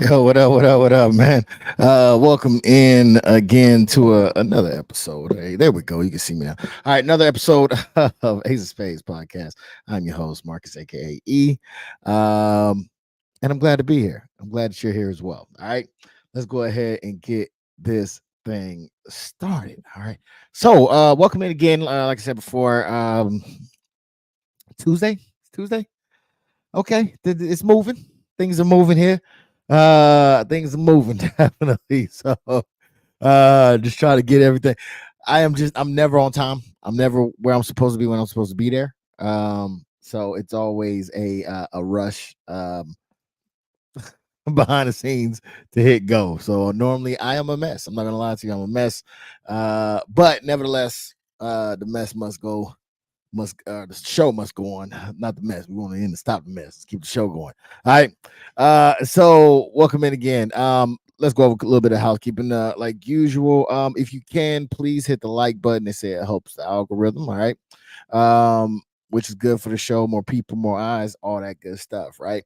Yo, what up, man? Welcome in again to another episode. Hey, there we go. You can see me now. All right, another episode of Ace of Spades podcast. I'm your host, Marcus, aka E. And I'm glad to be here. I'm glad that you're here as well. All right, let's go ahead and get this thing started. All right. So, welcome in again. Like I said before, Tuesday. It's Tuesday. Okay, it's moving. Things are moving here. Things are moving definitely. So, just try to get everything. I'm never on time. I'm never where I'm supposed to be when I'm supposed to be there. So it's always a rush behind the scenes to hit go. So normally I am a mess. I'm not gonna lie to you, I'm a mess. But nevertheless, the mess must go the show must go on, not the mess. We want to end to stop the mess. Let's keep the show going. All right. So welcome in again. Let's go over a little bit of housekeeping. Like usual. If you can, please hit the like button. They say it helps the algorithm. All right. Which is good for the show, more people, more eyes, all that good stuff, right?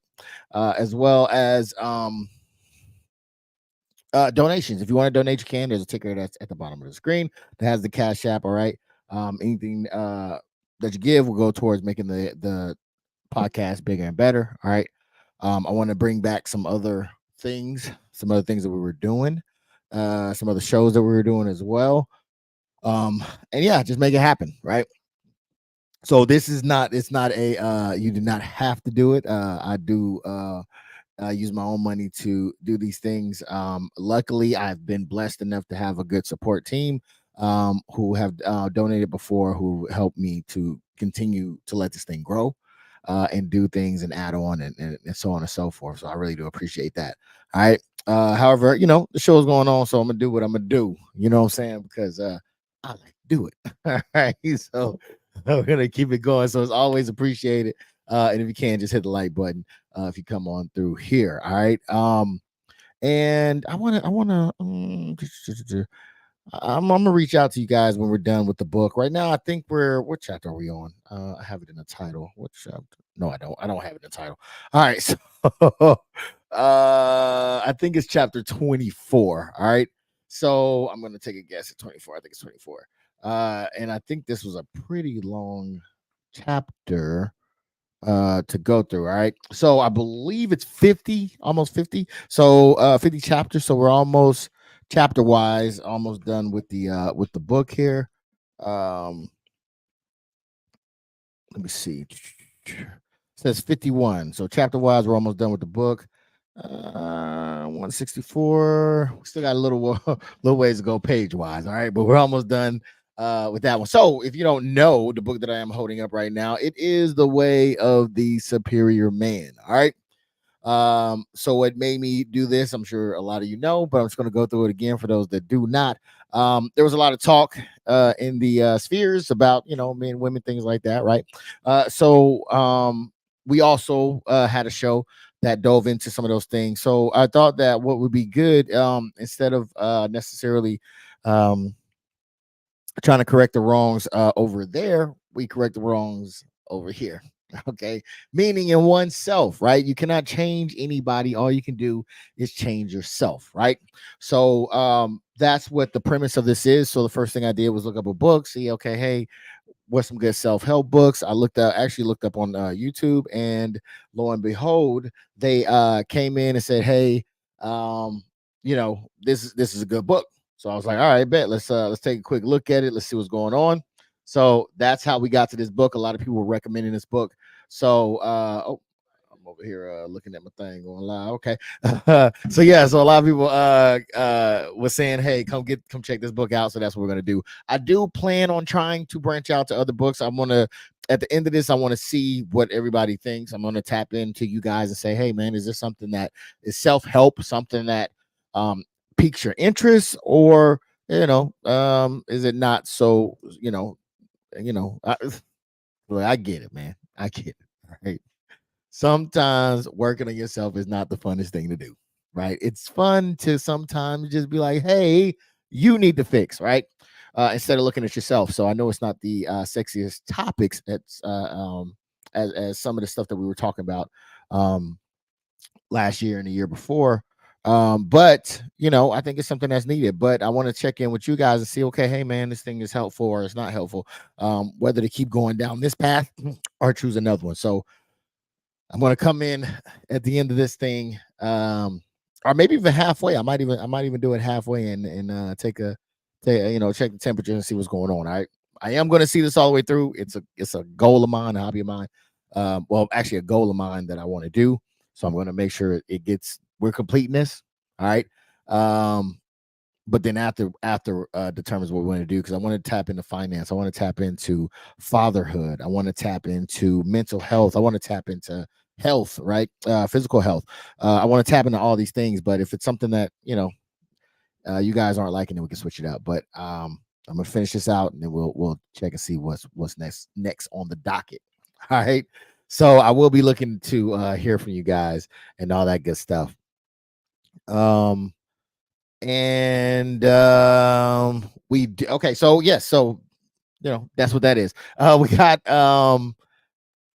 As well as donations. If you want to donate, you can. There's a ticker that's at the bottom of the screen that has the Cash App. All right. Anything that you give will go towards making the podcast bigger and better. All right. I want to bring back some other things that we were doing, some other shows that we were doing as well. And yeah, just make it happen, right? So this is not, it's not a you do not have to do it. I do use my own money to do these things. Luckily, I've been blessed enough to have a good support team who have donated before, who helped me to continue to let this thing grow and do things and add on and so on and so forth. So I really do appreciate that. All right. However, the show's going on, so I'm gonna do what I'm gonna do. You know what I'm saying? Because I like to do it. All right. So we're gonna keep it going. So it's always appreciated. And if you can, just hit the like button if you come on through here. All right. And I wanna I'm gonna reach out to you guys when we're done with the book. Right now, I think what chapter are we on? I have it in the title. What chapter? No, I don't. I don't have it in the title. All right, so I think it's chapter 24. All right. So I'm gonna take a guess at 24. I think it's 24. And I think this was a pretty long chapter to go through. All right. So I believe it's 50, almost 50. So 50 chapters. So we're almost chapter wise, almost done with the book here. Um let me see. It says 51. So chapter wise, we're almost done with the book. 164. We still got a little ways to go page wise. All right, but we're almost done with that one. So if you don't know the book that I am holding up right now, it is The Way of the Superior Man. All right. So what made me do this, I'm sure a lot of you know, but I'm just going to go through it again for those that do not. There was a lot of talk in the spheres about, men, women, things like that, right? We also had a show that dove into some of those things. So I thought that what would be good, instead of necessarily trying to correct the wrongs over there, we correct the wrongs over here. Okay. Meaning in oneself, right? You cannot change anybody. All you can do is change yourself, right? So that's what the premise of this is. So the first thing I did was look up a book, see, okay, hey, what's some good self-help books. I actually looked up on YouTube, and lo and behold, they came in and said, hey, this is a good book. So I was like, all right, bet, let's take a quick look at it, let's see what's going on. So that's how we got to this book. A lot of people were recommending this book. So I'm over here looking at my thing going live. Okay. So yeah, so a lot of people was saying, hey, come check this book out. So that's what we're gonna do. I do plan on trying to branch out to other books. I'm gonna At the end of this, I want to see what everybody thinks. I'm gonna tap into you guys and say, hey man, is this something that is self-help, something that piques your interest, or is it not? So well, I get it, man. I get it. All right. Sometimes working on yourself is not the funnest thing to do, right? It's fun to sometimes just be like, hey, you need to fix, right? Instead of looking at yourself. So I know it's not the sexiest topics as some of the stuff that we were talking about last year and the year before. But I think it's something that's needed. But I want to check in with you guys and see, okay, hey man, this thing is helpful or it's not helpful. Whether to keep going down this path or choose another one. So I'm going to come in at the end of this thing, or maybe even halfway. I might even do it halfway and check the temperature and see what's going on. I am going to see this all the way through. It's a goal of mine, a hobby of mine. Well, actually, a goal of mine that I want to do. So I'm going to make sure we're completing this. All right. But then after determines what we want to do, because I want to tap into finance, I want to tap into fatherhood, I want to tap into mental health, I want to tap into health, right? Physical health. I want to tap into all these things. But if it's something that you guys aren't liking, then we can switch it out. But I'm gonna finish this out, and then we'll check and see what's next on the docket. All right. So I will be looking to hear from you guys and all that good stuff. And okay, so yes, so that's what that is. We got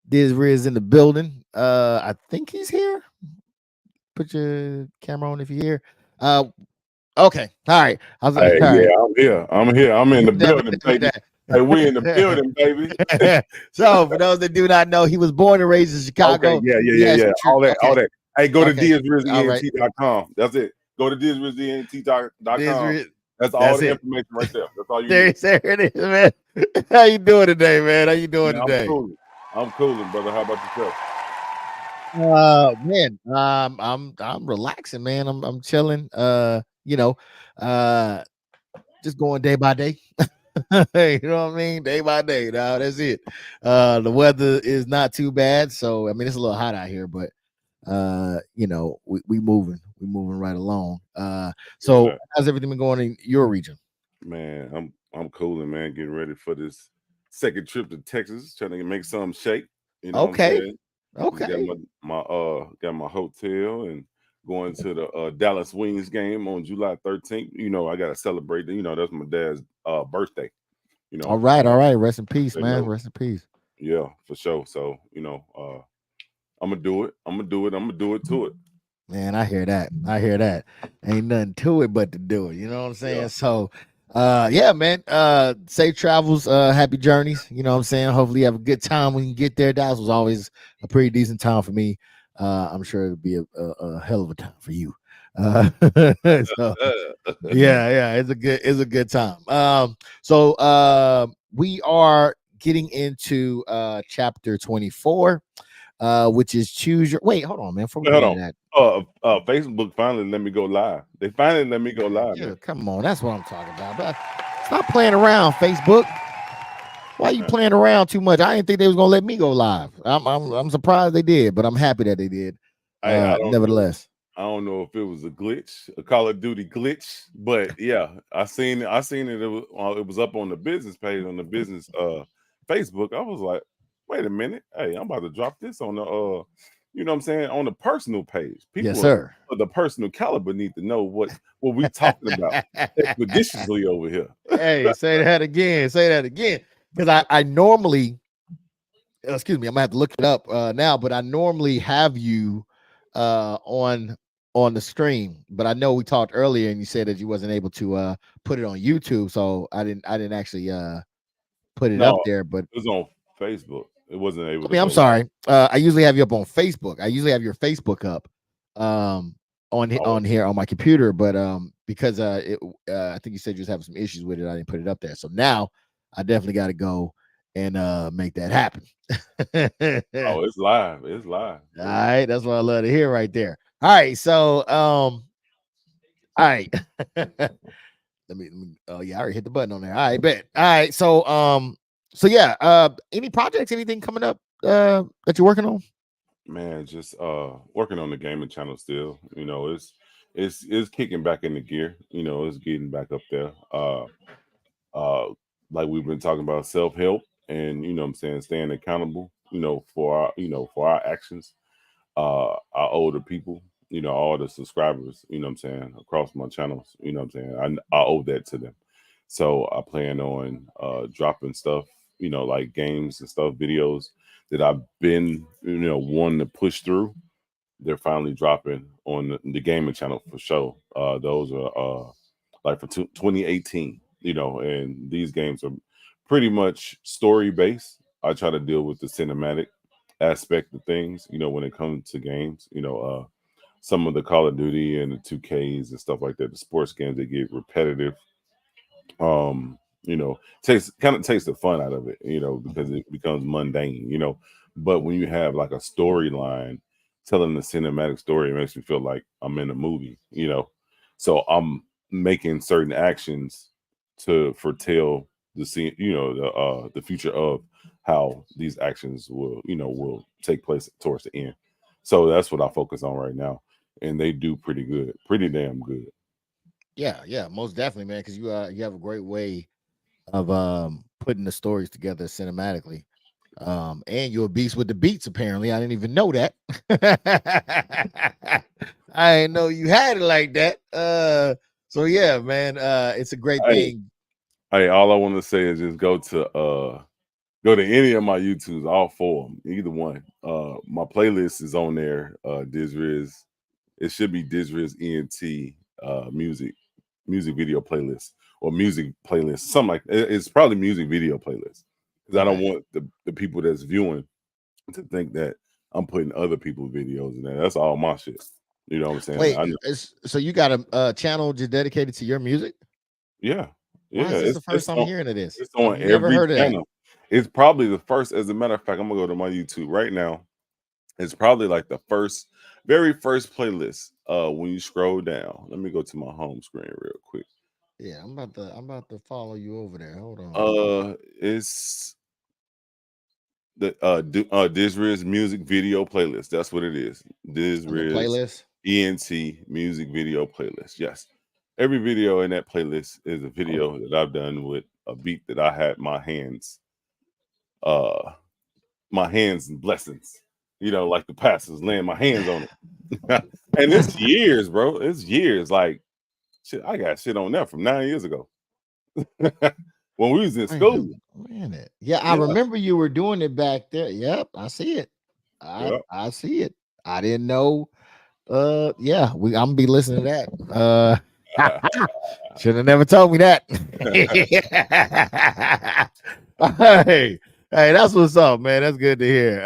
DisRiz in the building. I think he's here. Put your camera on if you're here. Okay, all right. I was like, Hey, all yeah, right. I'm here. I'm here. I'm in the Put that, put building, that, baby. put Hey, we in the that. building, baby. So for those that do not know, he was born and raised in Okay, Chicago. yeah, yeah, He yeah, has yeah. some true. All that, all Okay, that. Hey, go to okay, all right. DisRizCinematicReviews.com. That's it. Go to DisRizCinematicReviews.com. DisRiz, That's all that's the it. information right there. That's all you There, need. there it is, man. How you doing today, man? How you doing Man, I'm today? cooling. I'm cooling, brother. How about yourself? Man, I'm relaxing, man. I'm chilling. Uh, just going day by day. You know what I mean? Day by day. Now that's it. The weather is not too bad, so I mean it's a little hot out here, but we moving right along. Yes, So sir. how's everything been going in your region? Man, I'm cooling, man. Getting ready for this second trip to Texas, trying to make something shake. You know what I'm Okay, saying? Just got okay, my hotel and going to the Dallas Wings game on July 13th. You know, I gotta celebrate. You know, that's my dad's birthday. You know, all right. Rest in peace, they man. know, Rest in peace. yeah, for sure. So you know, I'm gonna do it. I'm gonna do it. I'm gonna do it to it. Man, I hear that. I hear that. Ain't nothing to it but to do it. You know what I'm Yeah. saying? So yeah, man. Safe travels, happy journeys. You know what I'm saying? Hopefully you have a good time when you get there. Dallas was always a pretty decent time for me. I'm sure it'll be a hell of a time for you. So yeah, it's a good time. So we are getting into chapter 24, which is choose your hold on, man, before we get Hold into on. that. Facebook finally let me go live. They finally let me go live, Yeah, man. come on, that's what I'm talking about. But stop playing around, Facebook. Why you playing around too much? I didn't think they was gonna let me go live. I'm surprised they did, but I'm happy that they did. I don't know. Nevertheless. I don't know if it was a glitch, a Call of Duty glitch, but yeah, I seen it. I seen it. It was up on the business page on the business Facebook. I was like, wait a minute, hey, I'm about to drop this on the you know what I'm saying, on the personal page. Yes, People sir. of the personal caliber need to know what we talking about expeditiously over here. Hey, say that again. Say that again. Because I normally, excuse me, I'm gonna have to look it up now, but I normally have you on the stream. But I know we talked earlier and you said that you wasn't able to put it on YouTube, so I didn't actually put it up No, there. But it was on Facebook. It wasn't able I to mean, I'm go live. sorry. I usually have you up on Facebook. I usually have your Facebook up Oh, on here on my computer, but because I think you said you was having some issues with it, I didn't put it up there. So now I definitely got to go and make that happen. oh, it's live. It's live. All right, that's what I love to hear right there. All right, so all right. Let me oh yeah, I already hit the button on there. All right, bet. All right, so yeah, any projects, anything coming up that you're working on? Man, just working on the gaming channel still. You know, it's kicking back into gear. You know, it's getting back up there. Uh like we've been talking about self-help and you know what I'm saying, staying accountable, you know, for our actions. Our older people, you know, all the subscribers, you know what I'm saying, across my channels, you know what I'm saying. I owe that to them. So I plan on dropping stuff, you know, like games and stuff, videos that I've been, you know, wanting to push through. They're finally dropping on the gaming channel for sure. Those are like for 2018, you know, and these games are pretty much story based. I try to deal with the cinematic aspect of things, you know, when it comes to games, you know, some of the Call of Duty and the 2Ks and stuff like that, the sports games, they get repetitive. You know, takes the fun out of it, you know, because it becomes mundane, you know. But when you have like a storyline telling the cinematic story, it makes me feel like I'm in a movie, you know. So I'm making certain actions to foretell the scene, you know, the future of how these actions will, you know, will take place towards the end. So that's what I focus on right now, and they do pretty good, pretty damn good. Yeah, most definitely, man, because you have a great way of putting the stories together cinematically. And you're a beast with the beats, apparently. I didn't even know that. I didn't know you had it like that. So yeah, man, it's a great Hey, thing. hey, all I want to say is just go to any of my YouTubes, all four of them, either one. My playlist is on there. DisRiz, it should be DisRiz ENT music video playlist or music playlist, something like it's probably music video playlist because I don't Okay. want the people that's viewing to think that I'm putting other people's videos in there. That's all my shit. You know what I'm saying? Wait, so you got a channel just dedicated to your music? Yeah, Why yeah. is this the first time I'm hearing of this? It's I've on never every heard of that. channel. It's probably the first. As a matter of fact, I'm gonna go to my YouTube right now. It's probably like the very first playlist. When you scroll down, let me go to my home screen real quick. Yeah, I'm about to follow you over there. Hold on. It's the DisRiz music video playlist. That's what it is. On the DisRiz playlist. ENT music video playlist. Yes. Every video in that playlist is a video that I've done with a beat that I had uh my hands and blessings. like the pastors laying my hands on it. And it's years, bro. It's years. Like shit, I got shit on that from 9 years ago. When we was in Wait a school. minute. Yeah, I Yeah. remember you were doing it back there. Yep, I see it. I Yeah. I see it. I didn't know. Yeah, I'm gonna be listening to that. Should have never told me that. hey, hey, that's what's up, man. That's good to hear.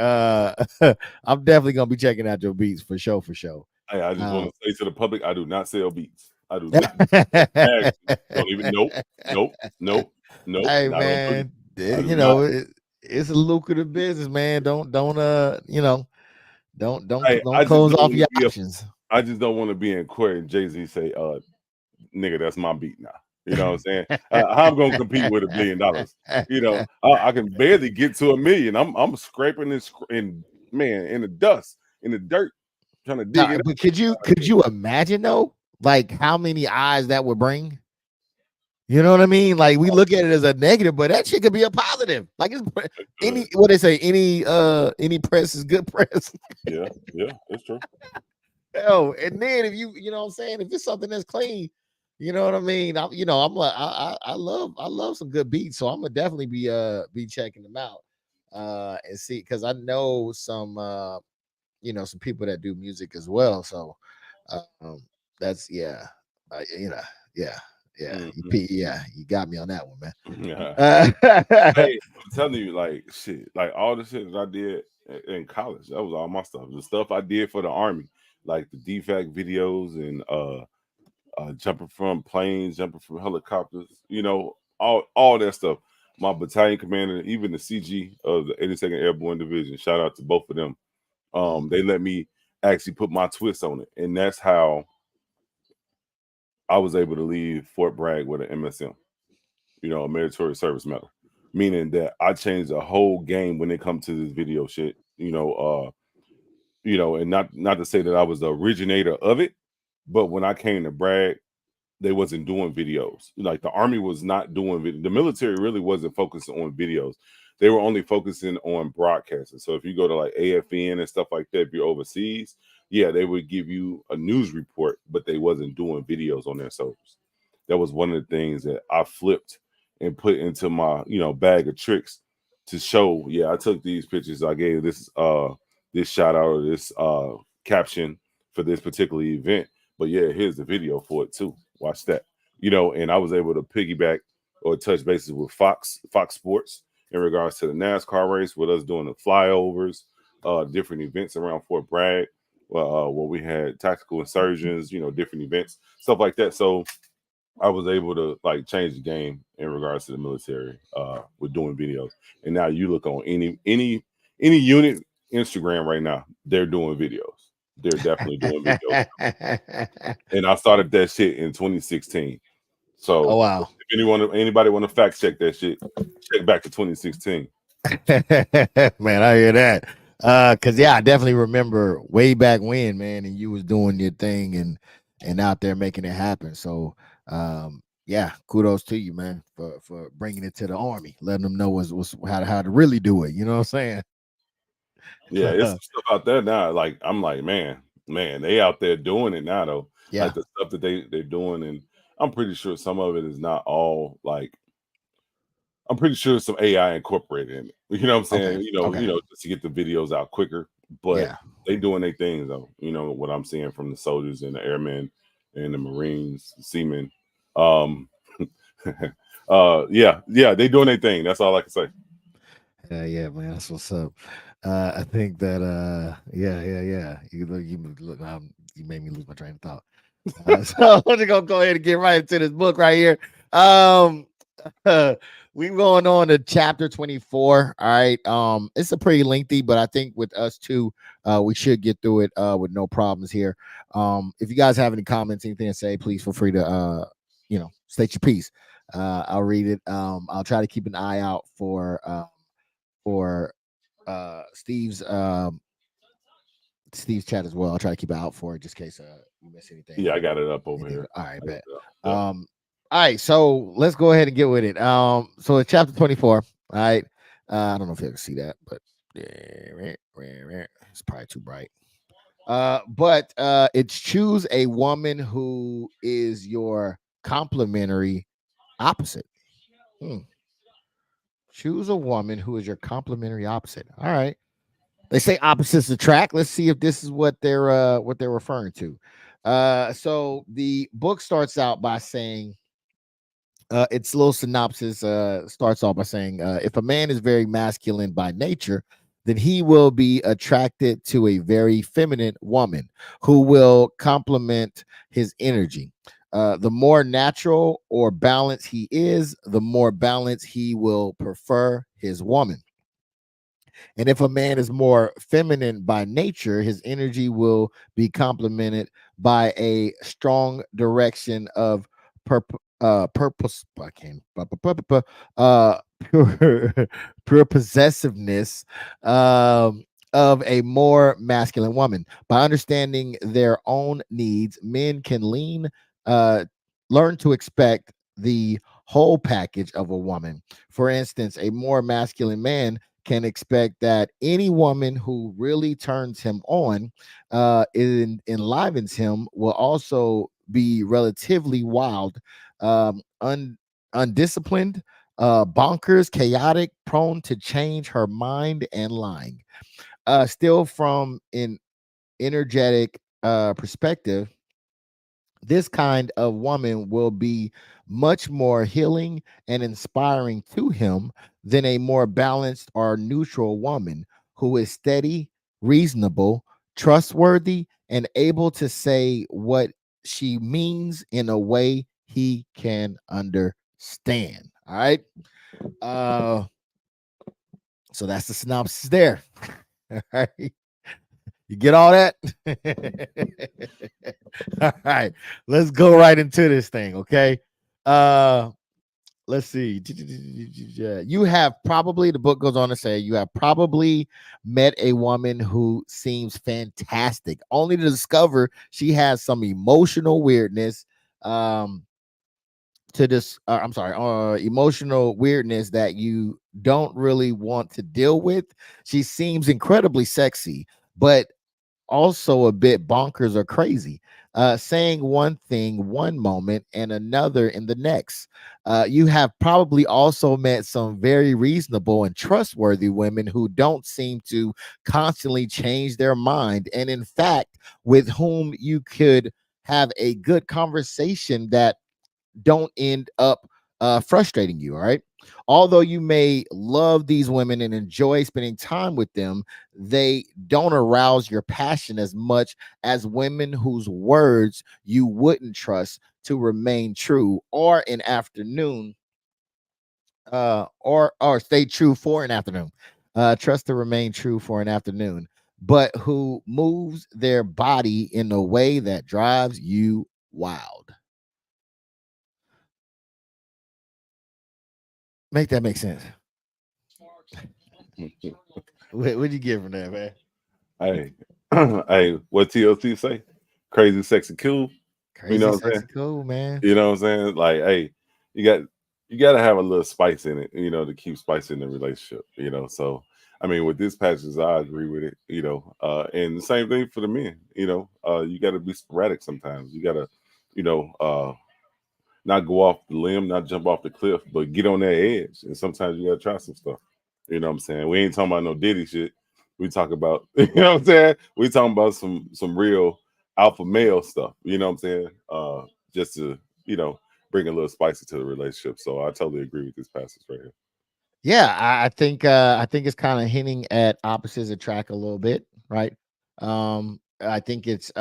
I'm definitely gonna be checking out your beats for sure, for sure. Hey, I just want Um, to say to the public, I do not sell beats. I do not. Actually, don't even. Nope. Nope. Nope. Nope. hey, Not on three. man, I do you not. know it's a lucrative business, man. Don't don't Hey, don't I just close don't off want to your be a. options. I just don't want to be in court and Jay-Z say, nigga, that's my beat now. You know what I'm saying? How I'm gonna compete with $1 billion? I can barely get to 1 million. I'm scraping this in man in the dust, in the dirt, trying to dig No, it but could you imagine though, like how many eyes that would bring? You know what I mean? Like we look at it as a negative, but that shit could be a positive. Like it's up. any what they say, any press is good press. Yeah, yeah, it's true. Hell, and then if you know what I'm saying, if it's something that's clean, you know what I mean. I'm like I love some good beats, so I'm gonna definitely be checking them out and see because I know some some people that do music as well. So um that's yeah Mhm. yeah you got me on that one, man. Yeah. Uh, Hey, I'm telling you, like shit, like all the shit that I did in college, that was all my stuff. The stuff I did for the army, like the DFAC videos and jumping from planes, jumping from helicopters, all that stuff. My battalion commander, even the CG of the 82nd Airborne Division, shout out to both of them. They let me actually put my twist on it, and that's how I was able to leave Fort Bragg with an MSM, a meritorious service medal, meaning that I changed the whole game when it comes to this video shit. And not to say that I was the originator of it, but when I came to Bragg, they wasn't doing videos. Like the army was not doing video. The military really wasn't focusing on videos. They were only focusing on broadcasting. So if you go to like AFN and stuff like that, if you're overseas, yeah, they would give you a news report, but they wasn't doing videos on their soldiers. That was one of the things that I flipped and put into my, bag of tricks to show, yeah, I took these pictures. I gave this shout out or this caption for this particular event. But yeah, here's the video for it too. Watch that. And I was able to piggyback or touch bases with Fox Sports in regards to the NASCAR race, with us doing the flyovers, different events around Fort Bragg, where we had tactical insurgents, different events, stuff like that. So I was able to like change the game in regards to the military with doing videos. And now you look on any unit Instagram right now, they're doing videos. They're definitely doing videos. And I started that shit in 2016. oh So wow. if anybody want to fact check that shit, check back to 2016. Man, I hear that. Cause yeah, I definitely remember way back when, man, and you was doing your thing and out there making it happen. So yeah, kudos to you, man, for bringing it to the army, letting them know what's how to really do it. You know what I'm Yeah, it's saying? some stuff out there now. Like I'm like, man, they out there doing it now though. Yeah. Like the stuff that they're doing, and I'm pretty sure some of it is not all like I'm pretty sure some AI incorporated in it. You know what I'm Okay. saying? Okay. Just to get the videos out quicker. But Yeah. they doing their things though. What I'm seeing from the soldiers and the airmen and the Marines, the seamen. Um yeah, they doing their thing. That's all I can say. Yeah, man, that's what's up. I think that yeah. You made me lose my train of thought. So I'm just gonna go ahead and get right into this book right here. Um, we going on to chapter 24. All right. It's a pretty lengthy, but I think with us two, we should get through it with no problems here. If you guys have any comments, anything to say, please feel free to state your piece. I'll read it. I'll try to keep an eye out for Steve's chat as well. I'll try to keep it out for it just in case you miss anything. Yeah, I got it up over Anything. here. All right, I got bet. it up. Yeah. All right, so let's go ahead and get with it. So it's chapter 24. All right. I don't know if you can see that, but It's probably too bright. But it's choose a woman who is your complementary opposite. Hmm. Choose a woman who is your complementary opposite. All right. They say opposites attract. Let's see if this is what they're referring to. So the book starts out by saying its little synopsis starts off by saying if a man is very masculine by nature, then he will be attracted to a very feminine woman who will complement his energy. The more natural or balanced he is, the more balanced he will prefer his woman. And if a man is more feminine by nature, his energy will be complemented by a strong direction of purpose. I can't. Pure, pure possessiveness of a more masculine woman. By understanding their own needs, men can uh, learn to expect the whole package of a woman. For instance, a more masculine man can expect that any woman who really turns him on, enlivens him, will also be relatively wild, undisciplined, bonkers, chaotic, prone to change her mind, and lying. Still, from an energetic perspective, this kind of woman will be much more healing and inspiring to him than a more balanced or neutral woman who is steady, reasonable, trustworthy, and able to say what she means in a way he can understand. All right. Uh, so that's the synopsis there. All right. You get all that? All right. Let's go right into this thing, okay? Uh let's see. You have probably, the book goes on to say, you have probably met a woman who seems fantastic, only to discover she has some emotional weirdness. To this, I'm sorry, emotional weirdness that you don't really want to deal with. She seems incredibly sexy, but also a bit bonkers or crazy, saying one thing one moment and another in the next. You have probably also met some very reasonable and trustworthy women who don't seem to constantly change their mind, and in fact, with whom you could have a good conversation that don't end up frustrating you. All right. Although you may love these women and enjoy spending time with them, they don't arouse your passion as much as women whose words you wouldn't trust to remain true or an afternoon, or stay true for an afternoon. Trust to remain true for an afternoon, but who moves their body in a way that drives you wild. Make that make sense. What'd you get from that, man? Hey, hey, what TLC say? Crazy, sexy, cool. You know Crazy, what I'm saying? sexy, cool, man. You know what I'm saying? Like, hey, you got you got to have a little spice in it, to keep spice in the relationship. So I mean, with this passage, I agree with it. And the same thing for the men. You got to be sporadic sometimes. You got to, you know, not go off the limb, not jump off the cliff, but get on that edge. And sometimes you gotta try some stuff. You know what I'm saying? We ain't talking about no Diddy shit. We talk about, you know what I'm saying? We talking about some real alpha male stuff. You know what I'm saying? Just to, you know, bring a little spicy to the relationship. So I totally agree with this passage right here. Yeah, I think it's kind of hinting at opposites attract a little bit, right? I think it's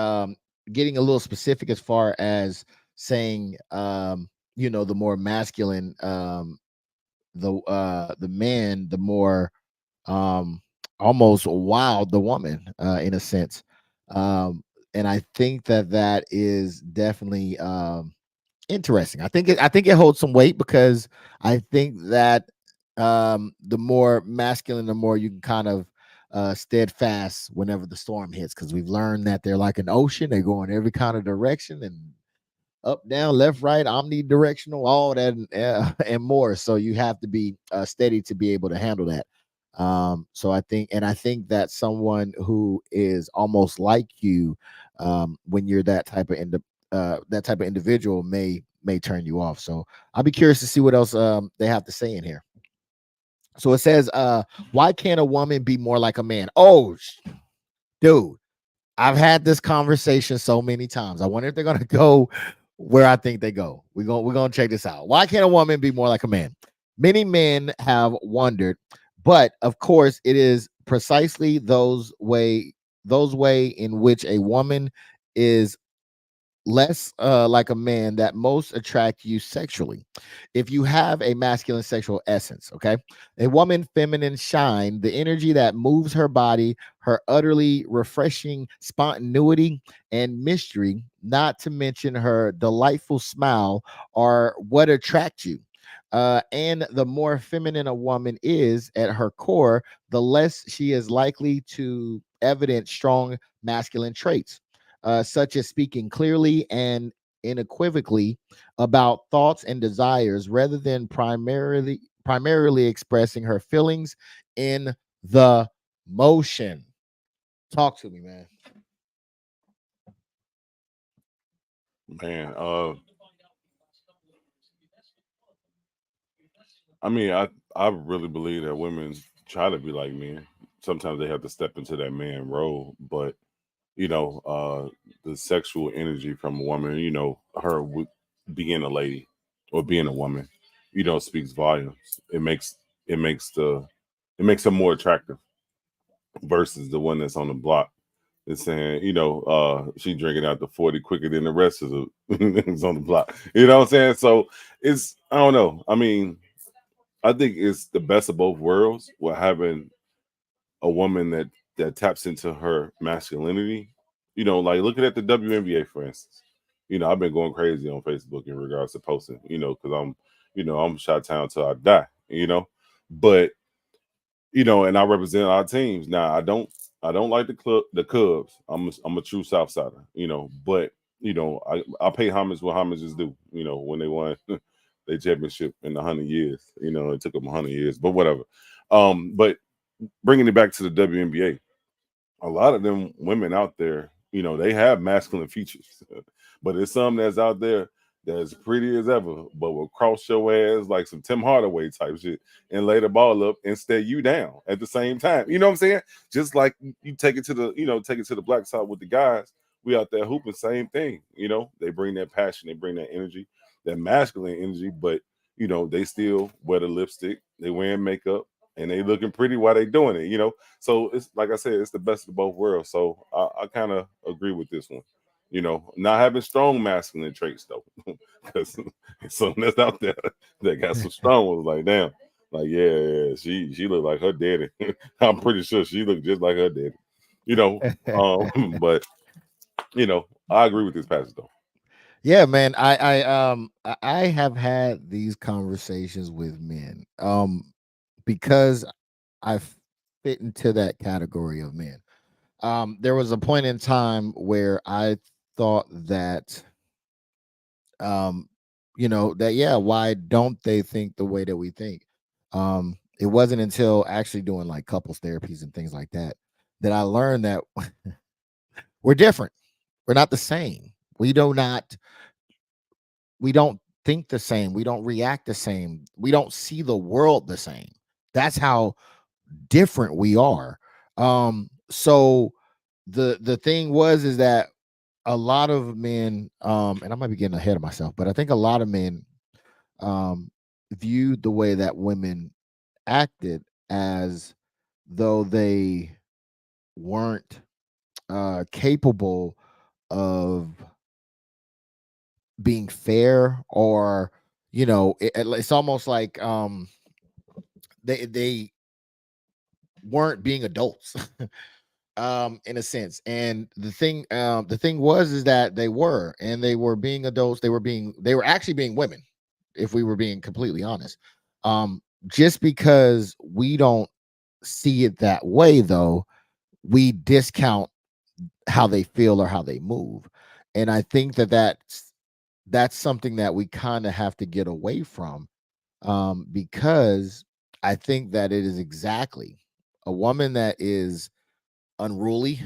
getting a little specific as far as saying the more masculine the man, the more um almost wild the woman, in a sense. Um and I think that that is definitely interesting. I think it holds some weight because I think that the more masculine, the more you can kind of steadfast whenever the storm hits, because we've learned that they're like an ocean. They go in every kind of direction, and up, down, left, right, omnidirectional, all that, and, and more. So you have to be steady to be able to handle that. So I think that someone who is almost like you, when you're that type of individual may turn you off. So I'll be curious to see what else they have to say in here. So it says, why can't a woman be more like a man? Oh, dude, I've had this conversation so many times. I wonder if they're gonna go where I think they go. We're gonna check this out. Why can't a woman be more like a man? Many men have wondered, but of course, it is precisely those way in which a woman is less like a man that most attract you sexually. If you have a masculine sexual essence, okay, a woman feminine shine, the energy that moves her body, her utterly refreshing spontaneity and mystery, not to mention her delightful smile, are what attract you. And the more feminine a woman is at her core, the less she is likely to evidence strong masculine traits, such as speaking clearly and unequivocally about thoughts and desires rather than primarily expressing her feelings in the motion. Talk to me, man. Man, I mean, I really believe that women try to be like men. Sometimes they have to step into that man role, but you know, the sexual energy from a woman, being a lady or being a woman, speaks volumes. It makes the it makes her more attractive versus the one that's on the block. It's saying, she drinking out the 40 quicker than the rest of the is on the block. You know what I'm saying? So it's I don't know. I mean, I think it's the best of both worlds with having a woman that taps into her masculinity. Like looking at the WNBA, for instance. I've been going crazy on Facebook in regards to posting. Because I'm shot town till I die. But and I represent our teams. Now I don't like the Cubs. I'm a true Southsider. But I pay homage what homage is due. When they won their championship in 100 years. It took them 100 years, but whatever. But bringing it back to the WNBA, a lot of them women out there, they have masculine features, but there's some that's out there that's pretty as ever, but will cross your ass like some Tim Hardaway type shit and lay the ball up and stay you down at the same time. You know what I'm saying? Just like you take it to the black side with the guys. We out there hooping, same thing. They bring that passion, they bring that energy, that masculine energy, but they still wear the lipstick, they wearing makeup, and they looking pretty while they doing it. So it's like I said, it's the best of both worlds. So I kind of agree with this one. Not having strong masculine traits though, because some that's out there that got some strong ones. Like damn, like yeah, she looked like her daddy. I'm pretty sure she looked just like her daddy. You know, but I agree with this passage though. Yeah, man. I have had these conversations with men. Because I fit into that category of men. There was a point in time where I thought that, um, that yeah, why don't they think the way that we think? It wasn't until actually doing like couples therapies and things like that that I learned that we're different. We're not the same. We don't think the same. We don't react the same. We don't see the world the same. That's how different we are. So the thing was is that a lot of men, and I might be getting ahead of myself, but I think a lot of men um viewed the way that women acted as though they weren't capable of being fair, or it's almost like they weren't being adults in a sense. And the thing was is that they were being adults. They were actually being women, if we were being completely honest. Just because we don't see it that way, though, we discount how they feel or how they move. And I think that's something that we kind of have to get away from, because I think that it is exactly a woman that is unruly,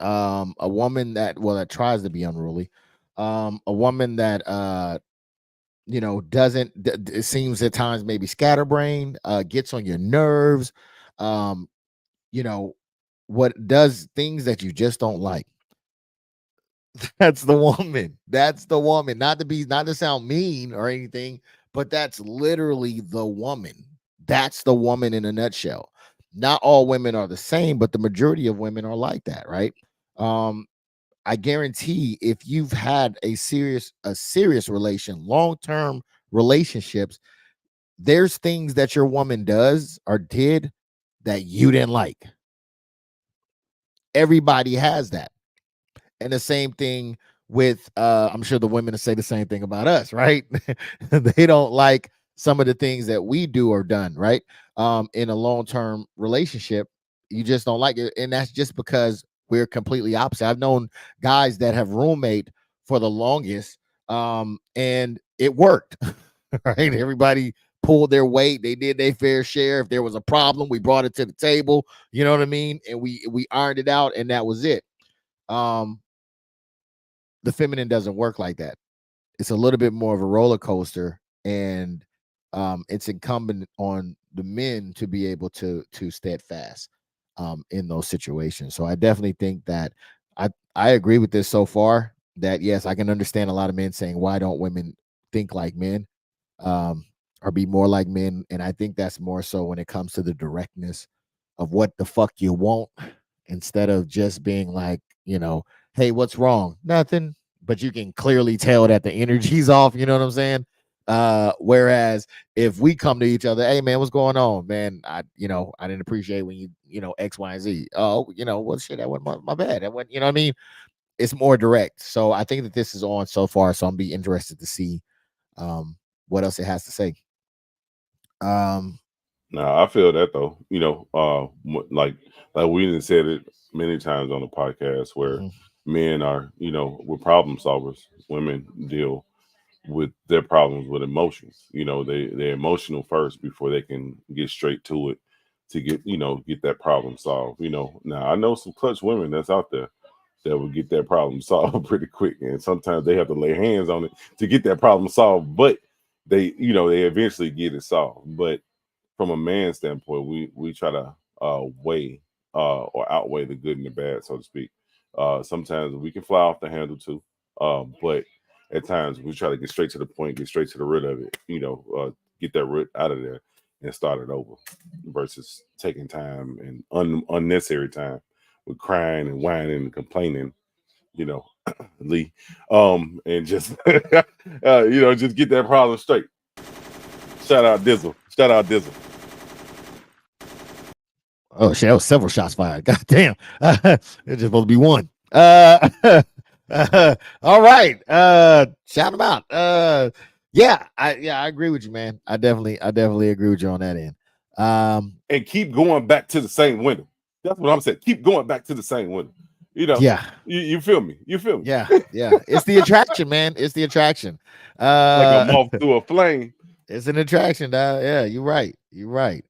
a woman that, well, that tries to be unruly, a woman that doesn't it seems at times maybe scatterbrained, gets on your nerves, um, you know, what does things that you just don't like. That's the woman. That's the woman. Not to sound mean or anything, but that's literally the woman. That's the woman in a nutshell. Not all women are the same, but the majority of women are like that, right? Um, I guarantee if you've had a serious long-term relationships, there's things that your woman does or did that you didn't like. Everybody has that. And the same thing with I'm sure the women say the same thing about us, right? They don't like some of the things that we do or done, right? In a long-term relationship, you just don't like it. And that's just because we're completely opposite. I've known guys that have roommate for the longest, and it worked. Right? Everybody pulled their weight, they did their fair share. If there was a problem, we brought it to the table, you know what I mean? And we ironed it out, and that was it. Um, the feminine doesn't work like that. It's a little bit more of a roller coaster, and it's incumbent on the men to be able to steadfast in those situations. So I definitely think that I agree with this so far. That yes, I can understand a lot of men saying, "Why don't women think like men, um, or be more like men?" And I think that's more so when it comes to the directness of what the fuck you want, instead of just being like, hey, what's wrong? Nothing. But you can clearly tell that the energy's off. You know what I'm saying? Whereas if we come to each other, hey man, what's going on, man? I didn't appreciate when X, Y, and Z. Oh, well, shit, that wasn't my bad. That wasn't, you know what I mean? It's more direct. So I think that this is on so far. So I'm be interested to see um what else it has to say. Um, Now I feel that though, like we done said it many times on the podcast where mhm. men are, we're problem solvers. Women deal with their problems with emotions. They're emotional first before they can get straight to it to get that problem solved. Now I know some clutch women that's out there that will get that problem solved pretty quick, and sometimes they have to lay hands on it to get that problem solved. But they eventually get it solved. But from a man standpoint, we try to weigh or outweigh the good and the bad, so to speak. Sometimes we can fly off the handle too, but at times we try to get straight to the point, get straight to the root of it. Get that root out of there and start it over, versus taking time and unnecessary time with crying and whining and complaining. You know, Lee, and just just get that problem straight. Shout out Dizzle. Shout out Dizzle. Oh shit, that was several shots fired. God damn. It's just supposed to be one. All right. Shout them out. I agree with you, man. I definitely agree with you on that end. And keep going back to the same window. That's what I'm saying. Keep going back to the same window. You know, yeah, you feel me? You feel me? yeah. It's the attraction, man. It's the attraction. Like a Uh moth through a flame. it's an attraction, dog. Yeah, you're right. You're right.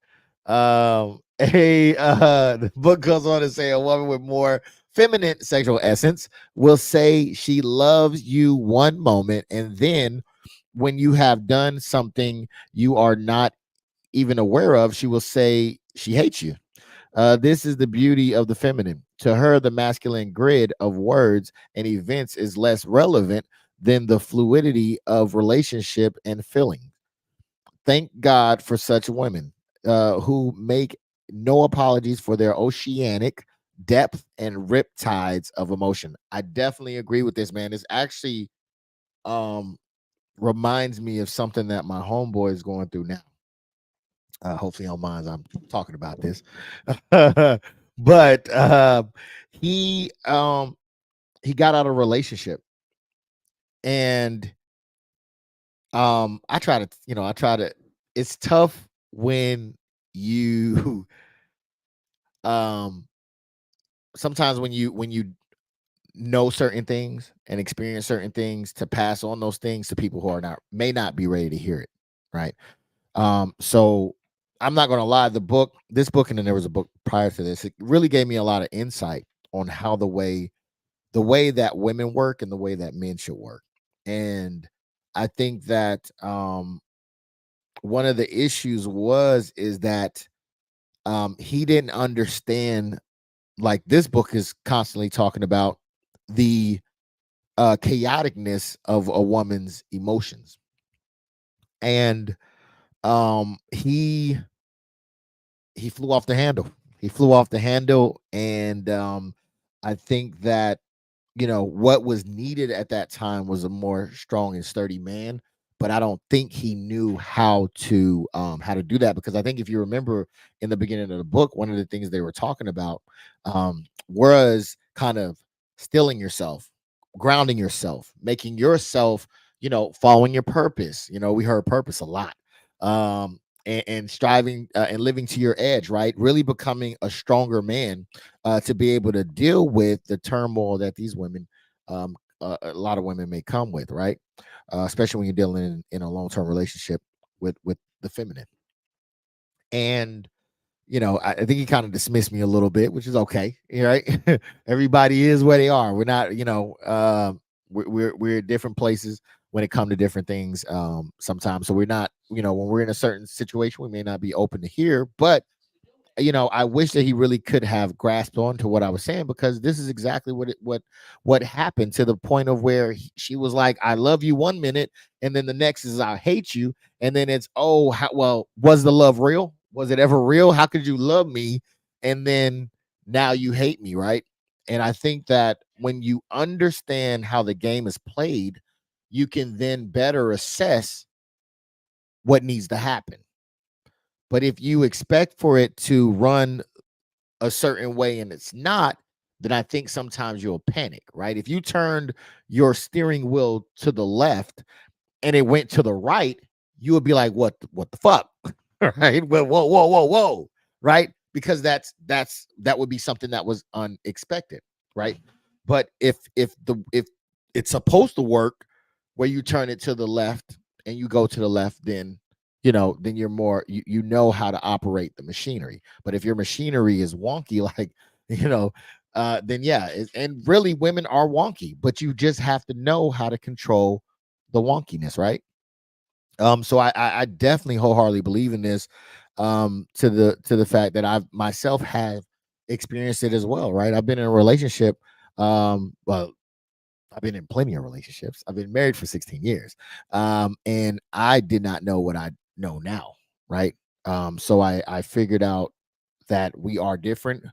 The book goes on to say a woman with more feminine sexual essence will say she loves you one moment, and then when you have done something you are not even aware of, she will say she hates you. This is the beauty of the feminine. To her, the masculine grid of words and events is less relevant than the fluidity of relationship and feeling. Thank God for such women who make no apologies for their oceanic depth and riptides of emotion. I definitely agree with this, man. This actually um, reminds me of something that my homeboy is going through now. Hopefully, on mine, I'm talking about this. But he he got out of a relationship, and I try to. It's tough when you um sometimes when you know certain things and experience certain things, to pass on those things to people who are not may not be ready to hear it, right? So I'm not gonna lie, this book, and then there was a book prior to this. It really gave me a lot of insight on how the way that women work and the way that men should work. And I think that one of the issues is that he didn't understand, like, this book is constantly talking about the chaoticness of a woman's emotions. And he flew off the handle. He flew off the handle. And I think that, what was needed at that time was a more strong and sturdy man. But I don't think he knew how to do that, because I think, if you remember, in the beginning of the book, one of the things they were talking about was kind of stilling yourself, grounding yourself, making yourself, following your purpose. We heard purpose a lot. And striving and living to your edge, right? Really becoming a stronger man to be able to deal with the turmoil that these women, a lot of women, may come with, right? Especially when you're dealing in a long term relationship with the feminine. And I think he kind of dismissed me a little bit, which is okay, right? Everybody is where they are. We're not, we're at different places when it comes to different things. Sometimes, so we're not, when we're in a certain situation, we may not be open to hear, but I wish that he really could have grasped on to what I was saying, because this is exactly what happened, to the point of where she was like, "I love you" one minute, and then the next is, "I hate you," and then it's, "Oh, well, was the love real? Was it ever real? How could you love me and then now you hate me?" Right? And I think that when you understand how the game is played, you can then better assess what needs to happen. But if you expect for it to run a certain way and it's not, then I think sometimes you'll panic, right? If you turned your steering wheel to the left and it went to the right, you would be like, what the fuck?" Right? Well, whoa, whoa, whoa, whoa, right? Because that would be something that was unexpected, right? But if it's supposed to work where you turn it to the left and you go to the left, then then you're more, you know how to operate the machinery. But if your machinery is wonky, like, then yeah, and really women are wonky, but you just have to know how to control the wonkiness, right? So I definitely wholeheartedly believe in this, to the fact that I've myself have experienced it as well, right? I've been in a relationship, well, I've been in plenty of relationships. I've been married for 16 years. And I did not know what I know now, right? So I figured out that we are different,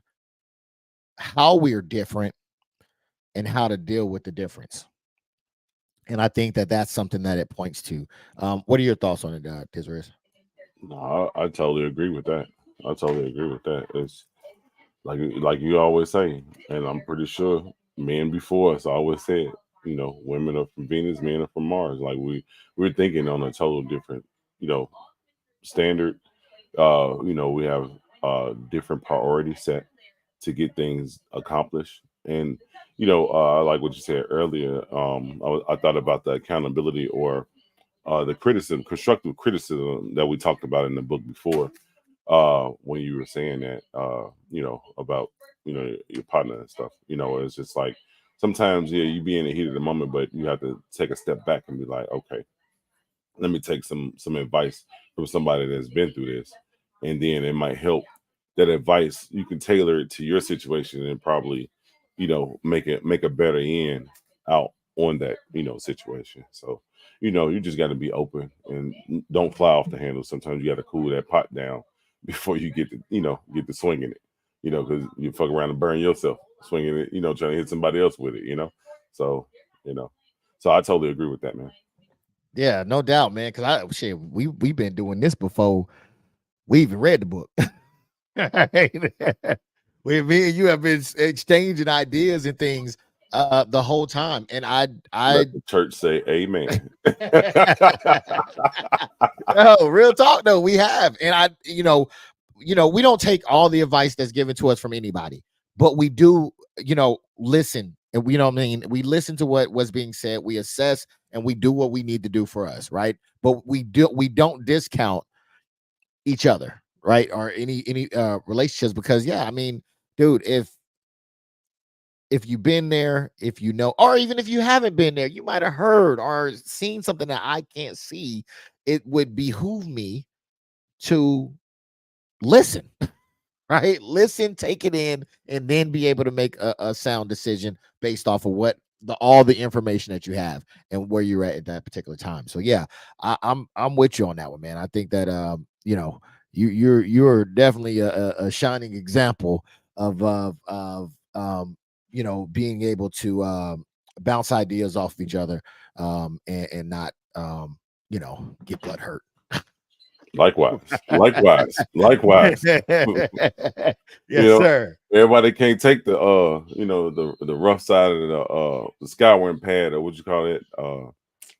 how we're different, and how to deal with the difference. And I think that that's something that it points to. What are your thoughts on it, Tizriz? No, I totally agree with that. I totally agree with that. It's like you always say, and I'm pretty sure men before us always said, women are from Venus, men are from Mars. Like we're thinking on a total different, you know, standard. We have different priority set to get things accomplished. And I like what you said earlier. I thought about the accountability, or the criticism, constructive criticism that we talked about in the book before, when you were saying that, about your partner and stuff. It's just like sometimes, yeah, you be in the heat of the moment, but you have to take a step back and be like, okay, let me take some advice from somebody that's been through this, and then it might help. That advice, you can tailor it to your situation and probably make a better end out on that situation. So you just got to be open and don't fly off the handle. Sometimes you got to cool that pot down before you get to swinging it, because you fuck around and burn yourself swinging it, trying to hit somebody else with it. So you know so I totally agree with that, man. Yeah, no doubt, man. Because we've been doing this before we even read the book. Right? Me and you have been exchanging ideas and things the whole time, and I Let the church say amen. no, real talk though, we have, and we don't take all the advice that's given to us from anybody, but we do, listen, and we know what I mean. We listen to what was being said, we assess, and we do what we need to do for us, right? But we don't discount each other, right? Or any relationships, because yeah, I mean, dude, if you've been there, if you know, or even if you haven't been there, you might have heard or seen something that I can't see. It would behoove me to listen, right? Listen, take it in, and then be able to make a sound decision based off of what all the information that you have and where you're at that particular time. So yeah, I'm with you on that one, man. I think that you're definitely a shining example of being able to bounce ideas off of each other, and not get blood hurt. Likewise, likewise, likewise. You Yes, know, sir. everybody can't take the the rough side of the Skyward pad, or what you call it.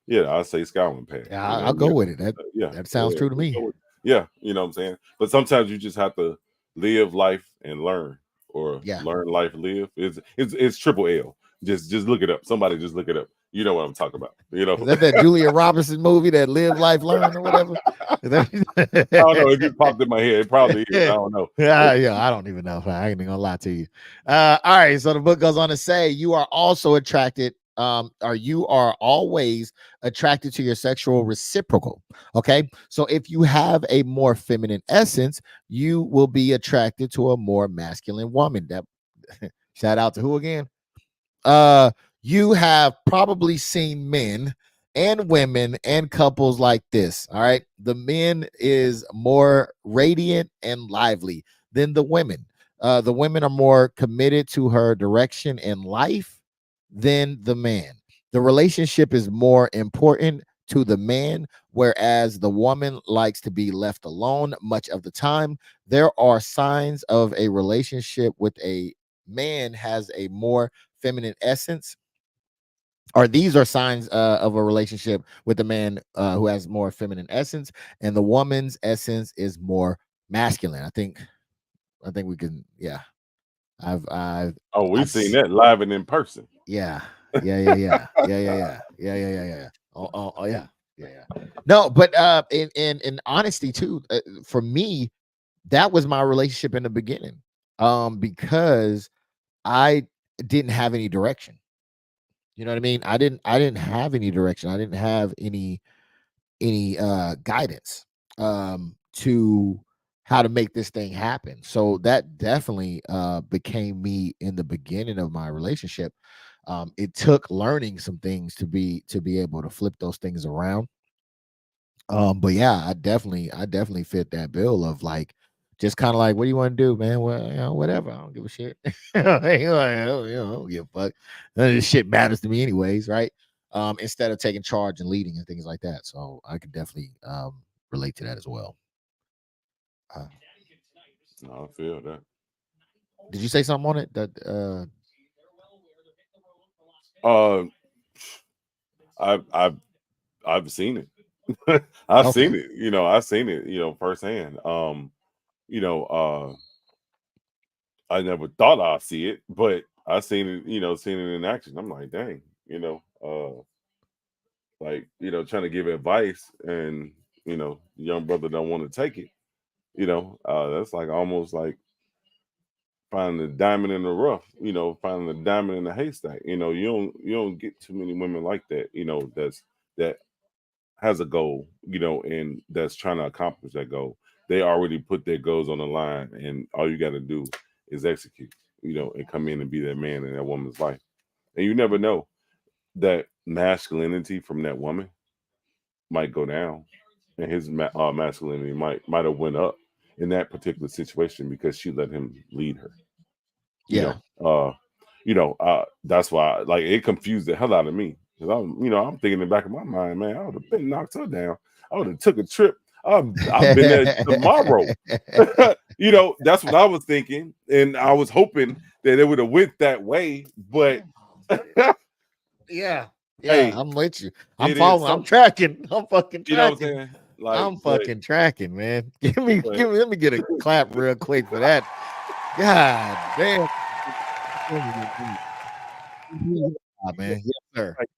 Yeah, I say Skyward pad. Yeah, You know, I'll go with it. That yeah, that sounds yeah, true to me. yeah. You know what I'm saying. But sometimes you just have to live life and learn, or Yeah. learn life, live. It's triple L. Just look it up. Somebody just look it up. You know what I'm talking about. You Is know. that Julia Robertson movie, that Live, Life, Learn, or whatever? Is I don't know. It just popped in my head. It probably is. I that- don't know. yeah, I don't even know. I ain't even gonna lie to you. All right, so the book goes on to say you are also attracted, or you are always attracted to your sexual reciprocal. Okay, so if you have a more feminine essence, you will be attracted to a more masculine woman. That shout out to who again? uh you have probably seen men and women and couples like this. All right, the men is more radiant and lively than the women. The women are more committed to her direction in life than the man. The relationship is more important to the man, whereas the woman likes to be left alone much of the time. There are signs of a relationship with a man has a more feminine essence, or these are signs of a relationship with a man who has more feminine essence, and the woman's essence is more masculine. I think we can, yeah. I've Oh, we've I've seen that live and in person. Yeah, yeah. Oh, yeah, yeah. No, but in honesty too, for me, that was my relationship in the beginning, because I didn't have any direction. You know what I mean? I didn't have any direction. I didn't have any guidance to how to make this thing happen. So that definitely became me in the beginning of my relationship. It took learning some things to be able to flip those things around. But yeah, I definitely fit that bill of like, just kind of like, what do you want to do, man? Well, whatever. I don't give a shit. I don't give a fuck. None of this shit matters to me, anyways, right? Instead of taking charge and leading and things like that. So I could definitely relate to that as well. Uh, No, I feel that. did you say something on it? That Uh, I've I've seen it. I've okay. seen it. You know, I've seen it. You know, firsthand. You know, I never thought I'd see it, but I seen it. You know, seen it in action. I'm like, dang. You know, like, trying to give advice, and the young brother don't want to take it. That's like almost like finding the diamond in the rough. Finding the diamond in the haystack. You don't get too many women like that. That has a goal, and that's trying to accomplish that goal. They already put their goals on the line, and all you got to do is execute. And come in and be that man in that woman's life. And you never know, that masculinity from that woman might go down, and his masculinity might have went up in that particular situation because she let him lead her. You Yeah. know, that's why, like, it confused the hell out of me, because I'm thinking in the back of my mind, man, I would have been knocked her down. I would have took a trip. I've been there tomorrow. That's what I was thinking, and I was hoping that it would have went that way. But Yeah. Yeah. hey, I'm with you. I'm it is following. I'm something. tracking. I'm fucking You know what I'm tracking. saying? Like, I'm fucking tracking, man. Let me get a clap but real quick for that. God damn. Man. Yes, sir. like,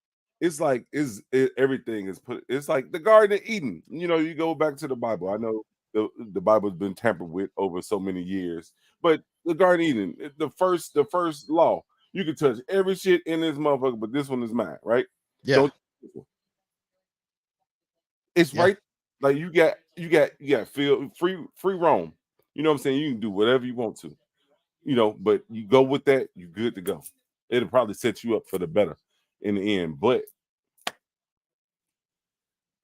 it's like everything is put. It's like the Garden of Eden. You go back to the Bible. I know the Bible's been tampered with over so many years. But the Garden of Eden, the first law, you can touch every shit in this motherfucker, but this one is mine, right? Yeah. Don't it's Yeah. right. Like you got feel free roam. You know what I'm saying? You can do whatever you want to, but you go with that, you good to go. It'll probably set you up for the better in the end. But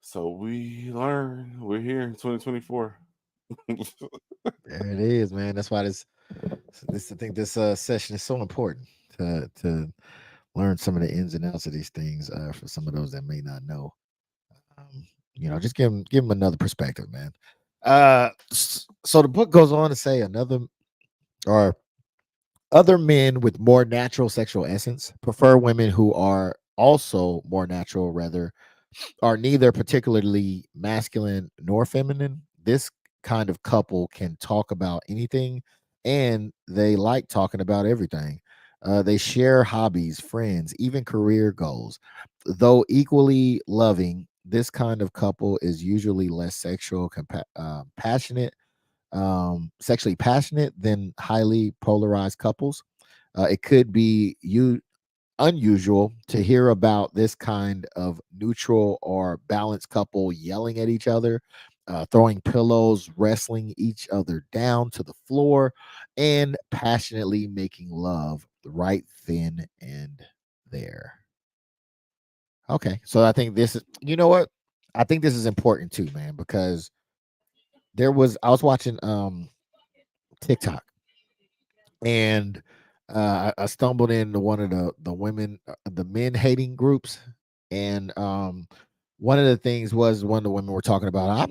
so we learn we're here in 2024. There it is, man. That's why this I think this session is so important to learn some of the ins and outs of these things for some of those that may not know. Um, just give them another perspective, man. So the book goes on to say another or other men with more natural sexual essence prefer women who are also more natural, rather are neither particularly masculine nor feminine. This kind of couple can talk about anything and they like talking about everything. They share hobbies, friends, even career goals. Though equally loving, this kind of couple is usually less passionate, sexually passionate than highly polarized couples. It could be unusual to hear about this kind of neutral or balanced couple yelling at each other, throwing pillows, wrestling each other down to the floor, and passionately making love right then and there. Okay, so I think this is, you know what? I think this is important too, man, because I was watching TikTok and I stumbled into one of the women, the men hating groups, and one of the things was one of the women were talking about.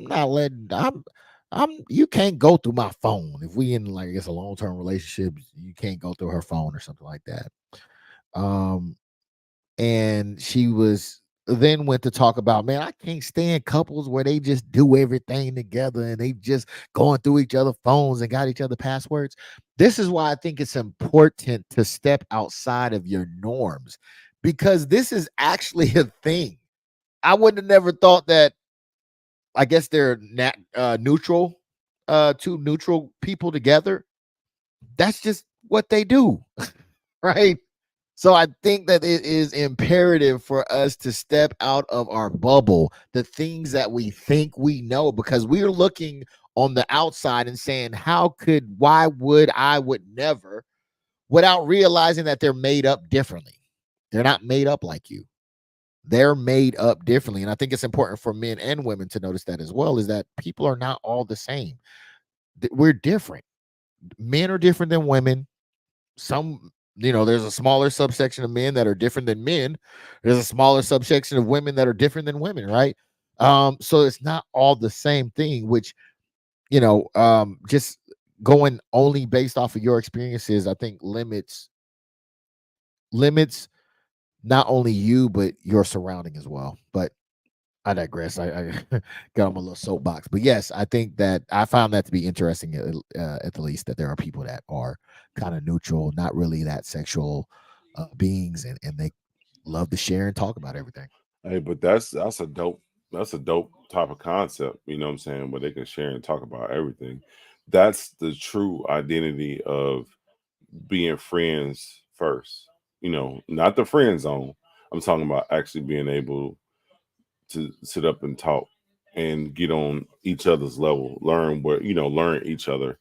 You can't go through my phone if we in like it's a long term relationship. You can't go through her phone or something like that. Um, and she was then went to talk about, man, I can't stand couples where they just do everything together and they just going through each other phones and got each other passwords. This is why I think it's important to step outside of your norms, because this is actually a thing. I would have never thought that. I guess they're neutral, two neutral people together. That's just what they do, right? So I think that it is imperative for us to step out of our bubble, the things that we think we know, because we are looking on the outside and saying, why would never, without realizing that they're made up differently. They're not made up like you. They're made up differently. And I think it's important for men and women to notice that as well, is that people are not all the same. We're different. Men are different than women. There's a smaller subsection of men that are different than men. There's a smaller subsection of women that are different than women, right? So it's not all the same thing, which, just going only based off of your experiences, I think limits not only you, but your surrounding as well. But I digress. I got on my little soapbox, but yes, I think that I found that to be interesting, at the least, that there are people that are kind of neutral, not really that sexual beings, and they love to share and talk about everything. Hey, but that's a dope type of concept, you know what I'm saying, where they can share and talk about everything. That's the true identity of being friends first. Not the friend zone. I'm talking about actually being able to sit up and talk and get on each other's level, learn each other,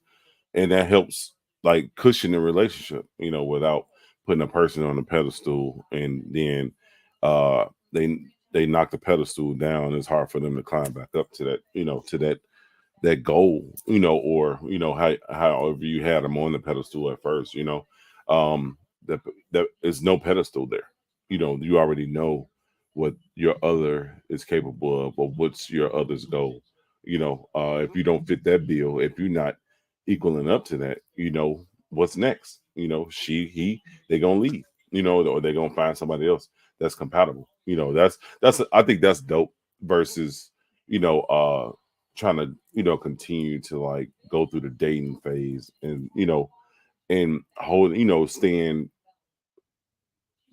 and that helps like cushion the relationship, without putting a person on a pedestal, and then uh they knock the pedestal down. It's hard for them to climb back up to that, that goal, or however you had them on the pedestal at first, um, that that is no pedestal there. You already know what your other is capable of, or what's your other's goal. If you don't fit that bill, if you're not equaling up to that, what's next. They're gonna leave, or they're gonna find somebody else that's compatible. I think that's dope versus, trying to continue to like go through the dating phase, and and hold staying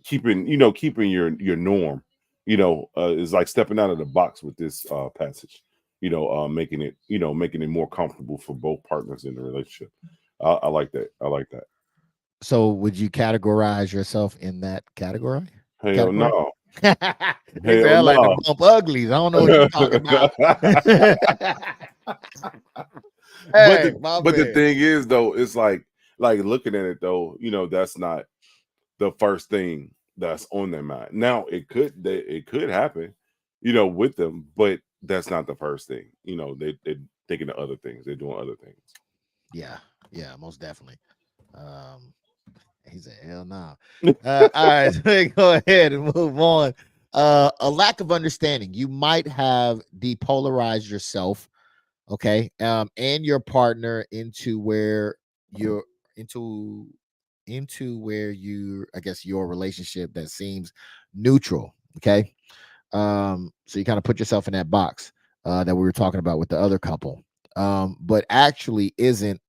keeping your norm, is like stepping out of the box with this passage. making it more comfortable for both partners in the relationship. I like that. I like that. So would you categorize yourself in that category? Hell Category? no. He said, Hell I like to no. bump uglies. I don't know what you're talking about. but Hey, the my but the man. thing is though, it's like looking at it though, that's not the first thing that's on their mind. Now it could happen, with them, but that's not the first thing. They're thinking of other things. They're doing other things. Yeah, yeah, most definitely. Um, he said, hell no. All right, so we go ahead and move on. A lack of understanding. You might have depolarized yourself, okay, and your partner you're into into where you, I guess, your relationship that seems neutral, okay. So you kind of put yourself in that box that we were talking about with the other couple, but actually isn't,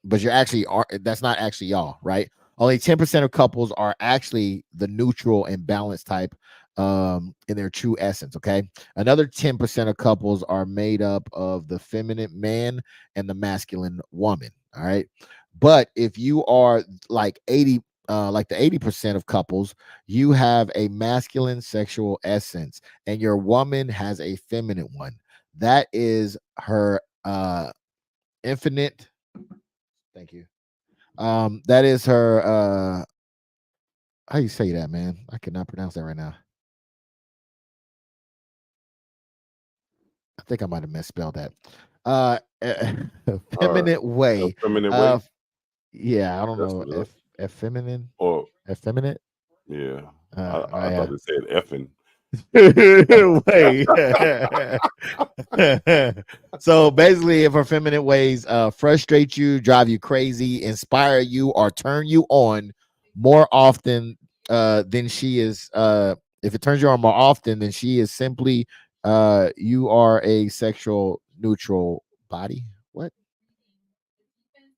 but you're actually are, that's not actually y'all, right? Only 10% of couples are actually the neutral and balanced type in their true essence. Okay. Another 10% of couples are made up of the feminine man and the masculine woman. All right. But if you are like 80, like the 80% of couples, you have a masculine sexual essence and your woman has a feminine one. That is her infinite. Thank you. That is her how you say that, man? I cannot pronounce that right now. I think I might have misspelled that. Uh Or feminine a way. feminine way. Uh yeah, I don't That's know. what it is. Feminine. Or Effeminate. yeah, I Yeah. thought it said effing. Wait. So basically, if her feminine ways frustrate you, drive you crazy, inspire you, or turn you on more often than she is, if it turns you on more often than she is simply, you are a sexual neutral body. What?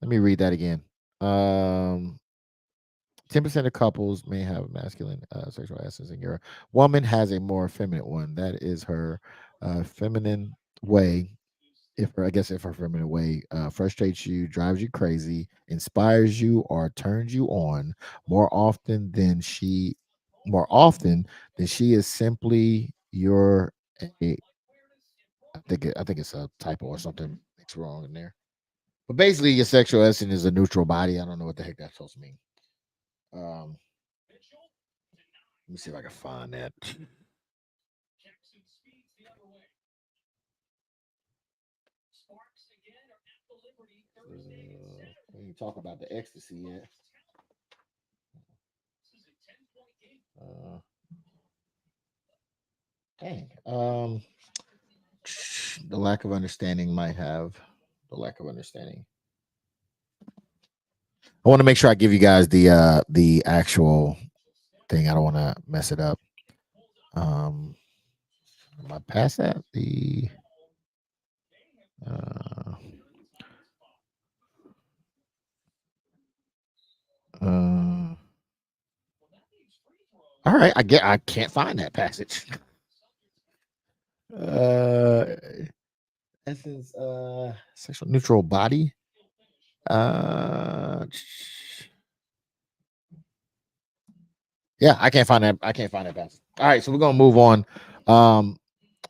Let me read that again. Um, 10% of couples may have a masculine sexual essence, and your woman has a more feminine one. That is her feminine way. If her, I guess, if her feminine way frustrates you, drives you crazy, inspires you, or turns you on more often than she, more often than she is simply your. A, I think it's a typo or something. It's wrong in there. But basically, your sexual essence is a neutral body. I don't know what the heck that's supposed to mean. Um, Let me see if I can find that. We didn't talk about the ecstasy yet. Uh, Dang. The lack of understanding might have the lack of understanding. I want to make sure I give you guys the actual thing. I don't want to mess it up. Um, am I past that? Uh, uh, all right. I can't find that passage. Uh, essence. Sexual neutral body. Uh, yeah, I can't find that. I can't find that passage. All right, so we're gonna move on. Um,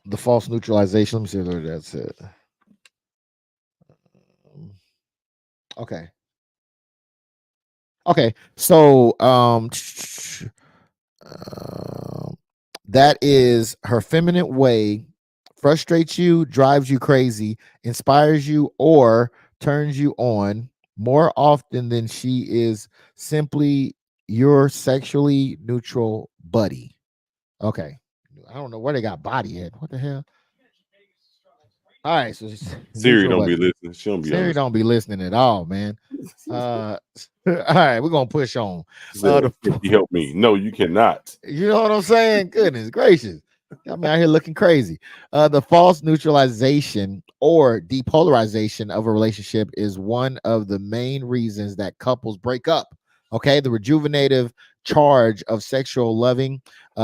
the false neutralization. Let me see whether that's it. Um, Okay. Okay. So um, that is her feminine way frustrates you, drives you crazy, inspires you, or turns you on more often than she is simply your sexually neutral buddy. Okay. I don't know where they got body at. What the hell? All right, so it's Siri neutral don't be buddy. listening. She don't be Siri understanding. don't be listening at all, man. All right, we're gonna push on. She said, The "Can you help me?" No, you cannot. you know what I'm saying? Goodness gracious. Got me out here looking crazy. The false neutralization or depolarization of a relationship is one of the main reasons that couples break up. Okay, the rejuvenative charge of sexual loving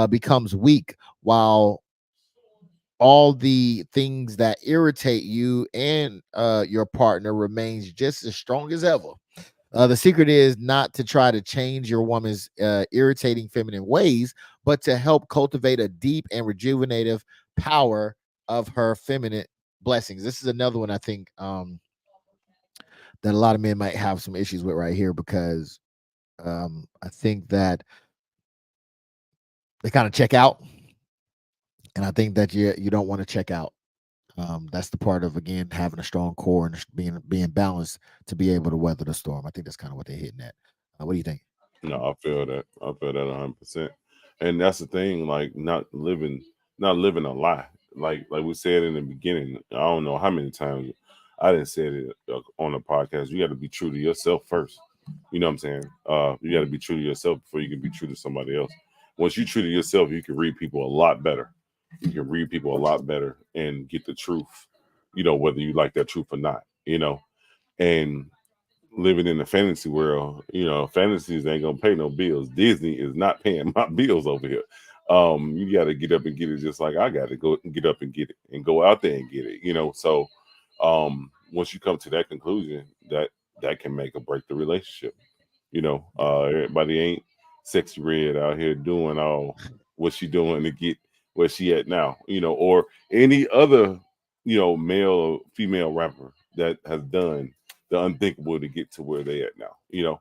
becomes weak while all the things that irritate you and your partner remains just as strong as ever. The secret is not to try to change your woman's irritating feminine ways, but to help cultivate a deep and rejuvenative power of her feminine blessings. This is another one I think that a lot of men might have some issues with right here, because I think that they kind of check out, and I think that you don't want to check out. That's the part of, again, having a strong core and being balanced to be able to weather the storm. I think that's kind of what they're hitting at. What do you think? No, I feel that. I feel that 100%. And that's the thing, like not living a lie. Like we said in the beginning, I don't know how many times I didn't say it on the podcast. You got to be true to yourself first. You know what I'm saying? You got to be true to yourself before you can be true to somebody else. Once you true to yourself, you can read people a lot better. You can read people a lot better and get the truth. You know, whether you like that truth or not. You know, and living in the fantasy world, you know, fantasies ain't gonna pay no bills. Disney is not paying my bills over here. You got to get up and get it, just like I got to go and get up and get it, and go out there and get it. You know, so once you come to that conclusion, that can make or break the relationship. You know, everybody ain't sexy red out here doing all what she doing to get where she at now. You know, or any other, you know, male or female rapper that has done the unthinkable to get to where they at now. You know,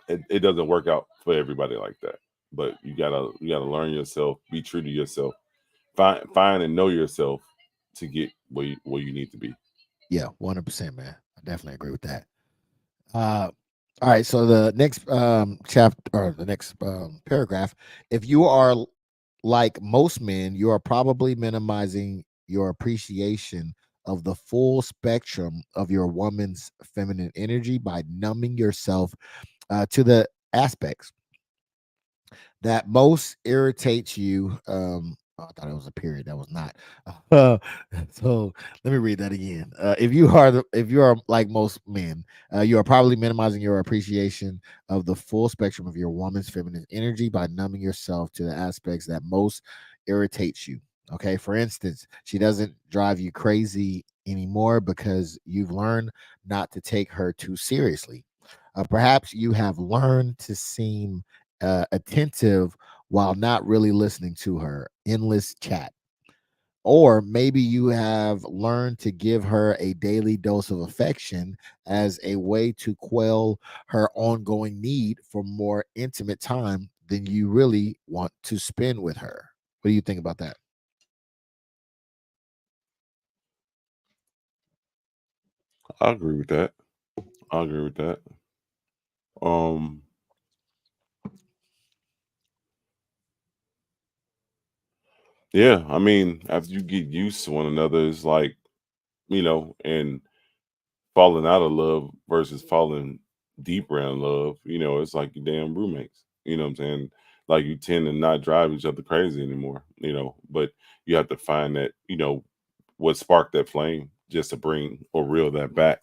it doesn't work out for everybody like that. But you gotta learn yourself, be true to yourself, find and know yourself to get where you need to be. Yeah, 100%, man. I definitely agree with that. Uh, all right. So the next chapter, or the next paragraph, if you are like most men, you are probably minimizing your appreciation of the full spectrum of your woman's feminine energy by numbing yourself to the aspects that most irritates you. Oh, I thought it was a period. That was not. Uh, so let me read that again. If you are like most men, you are probably minimizing your appreciation of the full spectrum of your woman's feminine energy by numbing yourself to the aspects that most irritates you. Okay, for instance, she doesn't drive you crazy anymore because you've learned not to take her too seriously. Perhaps you have learned to seem attentive while not really listening to her endless chat. Or maybe you have learned to give her a daily dose of affection as a way to quell her ongoing need for more intimate time than you really want to spend with her. What do you think about that? I agree with that. I agree with that. Um, yeah, I mean, after you get used to one another, it's like, you know, and falling out of love versus falling deeper in love, you know, it's like you damn roommates. You know what I'm saying? Like you tend to not drive each other crazy anymore, you know, but you have to find that, you know, what sparked that flame just to bring or reel that back.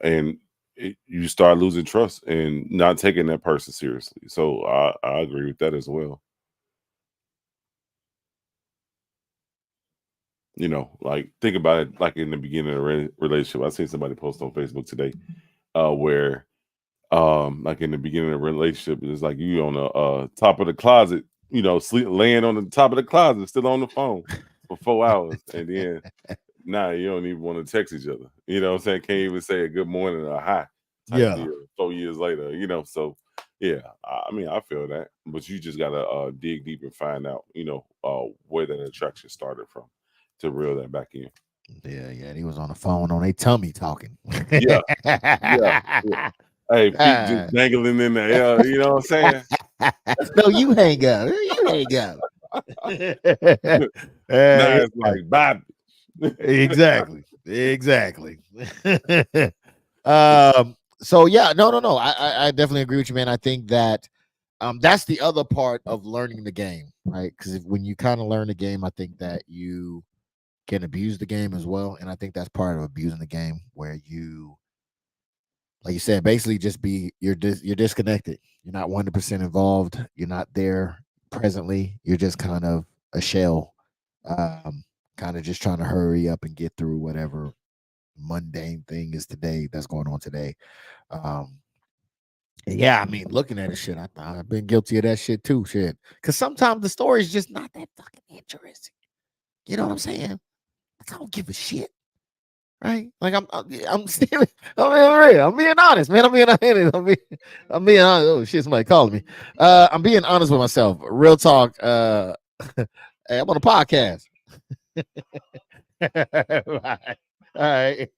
And you start losing trust and not taking that person seriously. So I agree with that as well. You know, like think about it like in the beginning of a relationship. I seen somebody post on Facebook today where like in the beginning of a relationship, it's like you on the top of the closet, you know, sleep laying on the top of the closet, still on the phone for 4 hours, and then now you don't even want to text each other. You know what I'm saying? Can't even say a good morning or a hi type Yeah. deal 4 years later, you know. So yeah, I mean I feel that. But you just gotta dig deep and find out, you know, where that attraction started from to reel that back in. Yeah, yeah. He was on the phone on a tummy talking. Yeah, yeah, yeah. Hey, feet Ah. just dangling in the air, you know what I'm saying? No, you hang up. You hang up. Now Yeah, it's like bye. exactly. Exactly. So yeah, no. I definitely agree with you, man. I think that that's the other part of learning the game, right? Because when you kind of learn the game, I think that you can abuse the game as well. And I think that's part of abusing the game, where you, like you said, basically just you're disconnected. You're not 100% involved. You're not there presently. You're just kind of a shell. Kind of just trying to hurry up and get through whatever mundane thing is today that's going on today. Um, yeah, I mean, looking at this shit, I've been guilty of that shit too, shit. Because sometimes the story is just not that fucking interesting. You know what I'm saying? Like, I don't give a shit, right? Like I'm still, I'm being real. I'm being honest, man. I'm being honest. I'm being honest. Oh shit, somebody calling me. I'm being honest with myself. Real talk. Hey, I'm on a podcast. Right. All right.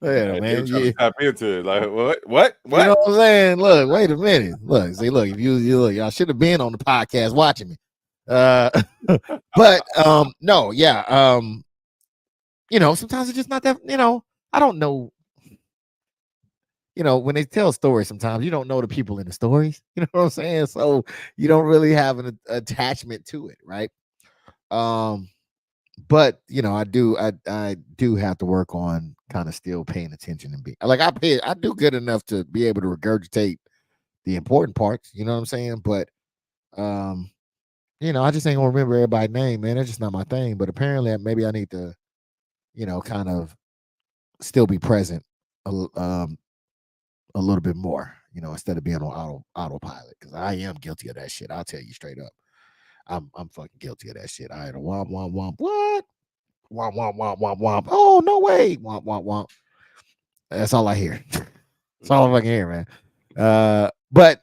Yeah, And they man. trying to Yeah. tap into it. Like, what? You know what I'm saying? Look, wait a minute. Look, see, look, if you look, y'all should have been on the podcast watching me. Uh but no, yeah. Sometimes it's just not that, I don't know. When they tell stories, sometimes you don't know the people in the stories. You know what I'm saying? So you don't really have an attachment to it, right? Um, but I do have to work on kind of still paying attention and be like I do good enough to be able to regurgitate the important parts, you know what I'm saying? But um, I just ain't gonna remember everybody's name, man. That's just not my thing. But apparently maybe I need to, kind of still be present a, a little bit more, instead of being on autopilot. Because I am guilty of that shit. I'll tell you straight up. I'm fucking guilty of that shit. I had a womp womp womp. What? Womp womp womp womp womp. Oh no way. Womp womp womp. That's all I hear. That's all I fucking hear, man. But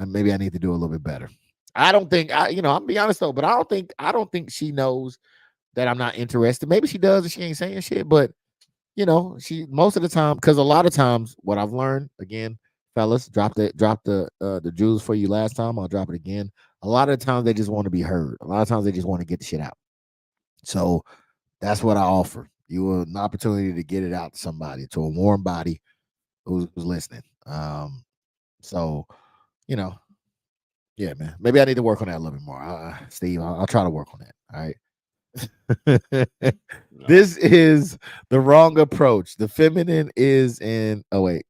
maybe I need to do a little bit better. I don't think I'm be honest though, but I don't think she knows that I'm not interested. Maybe she does and she ain't saying shit, but she most of the time, because a lot of times what I've learned, again, fellas, drop the jewels for you last time. I'll drop it again. A lot of the times they just want to be heard. A lot of times they just want to get the shit out. So that's what I offer. You an opportunity to get it out to somebody, to a warm body who's listening. So you know, yeah, man. Maybe I need to work on that a little bit more. Steve, I'll try to work on that. All right. No. This is the wrong approach. The feminine is in. Oh wait.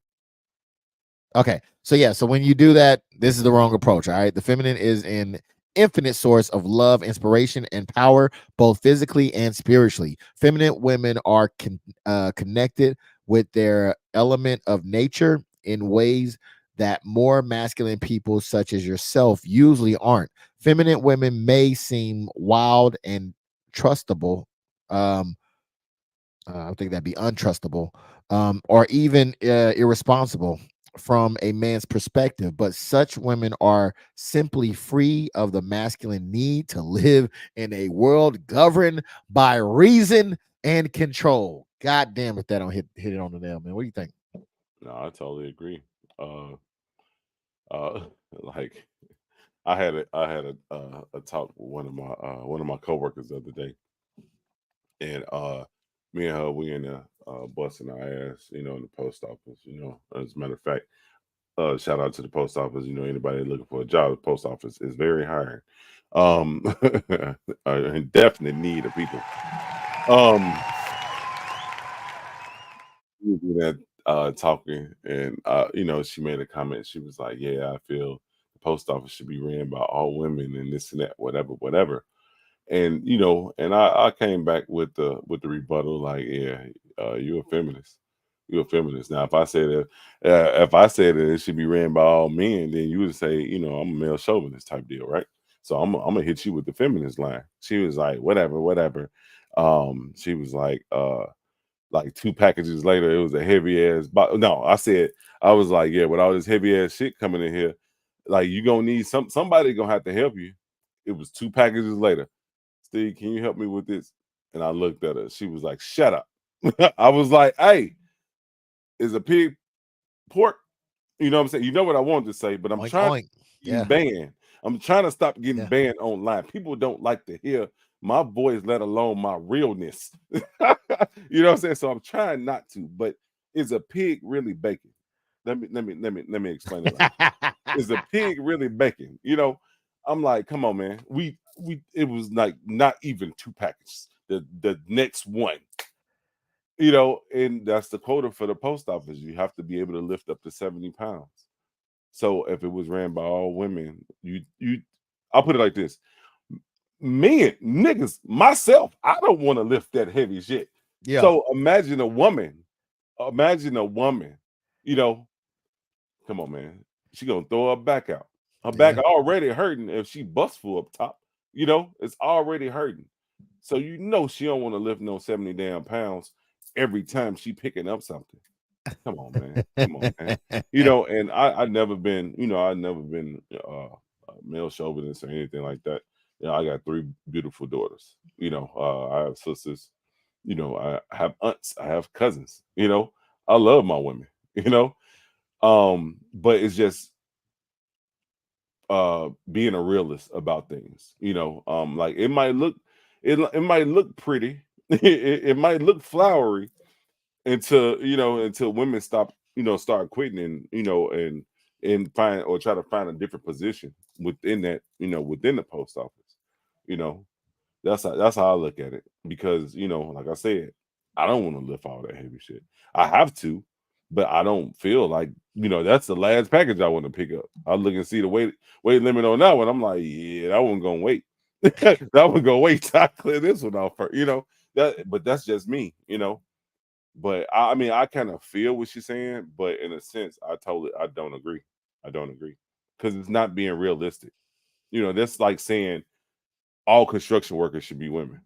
Okay. So yeah, so when you do that, this is the wrong approach. All right. The feminine is an infinite source of love, inspiration, and power, both physically and spiritually. Feminine women are connected with their element of nature in ways that more masculine people, such as yourself, usually aren't. Feminine women may seem wild and trustable. Um, I think that'd be untrustable, or even irresponsible from a man's perspective. But such women are simply free of the masculine need to live in a world governed by reason and control. God damn it, that don't hit it on the nail, man. What do you think? No, I totally agree. Uh, like I had a talk with one of my coworkers the other day, and me and her we in there busting our ass, in the post office. As a matter of fact, shout out to the post office. Anybody looking for a job, the post office is very hiring. In definite need of people. Um, we were there, talking, and she made a comment. She was like, "Yeah, I feel the post office should be ran by all women and this and that, whatever, whatever." And I came back with the rebuttal like, "Yeah, you're a feminist. You're a feminist." Now, if I said that it should be ran by all men, then you would say, I'm a male chauvinist type deal, right? So I'm gonna hit you with the feminist line. She was like, "Whatever, whatever." She was like 2 packages later, it was a heavy ass. No, I was like, yeah, with all this heavy ass shit coming in here, like you gonna need somebody gonna have to help you. It was 2 packages later. Steve, can you help me with this? And I looked at her. She was like, shut up. I was like, hey, is a pig pork? You know what I'm saying? You know what I wanted to say, but I'm Oink trying to oink. getting Yeah, banned. I'm trying to stop getting yeah. banned online. People don't like to hear my voice, let alone my realness. You know what I'm saying? So I'm trying not to, but is a pig really bacon? Let me explain it like this. Is a pig really bacon? I'm like, come on, man. We it was like not even 2 packages. The next one, and that's the quota for the post office. You have to be able to lift up to 70 pounds. So if it was ran by all women, I'll put it like this: men, niggas, myself, I don't want to lift that heavy shit. Yeah. So imagine a woman, you know, come on, man. She gonna throw her back out. Her back Yeah. already hurting if she bustful up top. It's already hurting. So she don't want to lift no 70 damn pounds every time she picking up something. Come on, man. Come on, man. And I never been male chauvinist or anything like that. I got three beautiful daughters. I have sisters. I have aunts. I have cousins. I love my women. You know, but it's just being a realist about things. Like it might look pretty, it might look flowery until women start quitting and find or try to find a different position within that within the post office. You know, that's how I look at it because like I said, I don't want to lift all that heavy shit. I have to, but I don't feel like that's the last package I want to pick up. I look and see the weight limit on that one. I'm like, yeah, that one gonna wait. That one gonna wait till I clear this one off first. But that's just me. But I mean, I kind of feel what she's saying, but in a sense, I don't agree. I don't agree because it's not being realistic. That's like saying all construction workers should be women.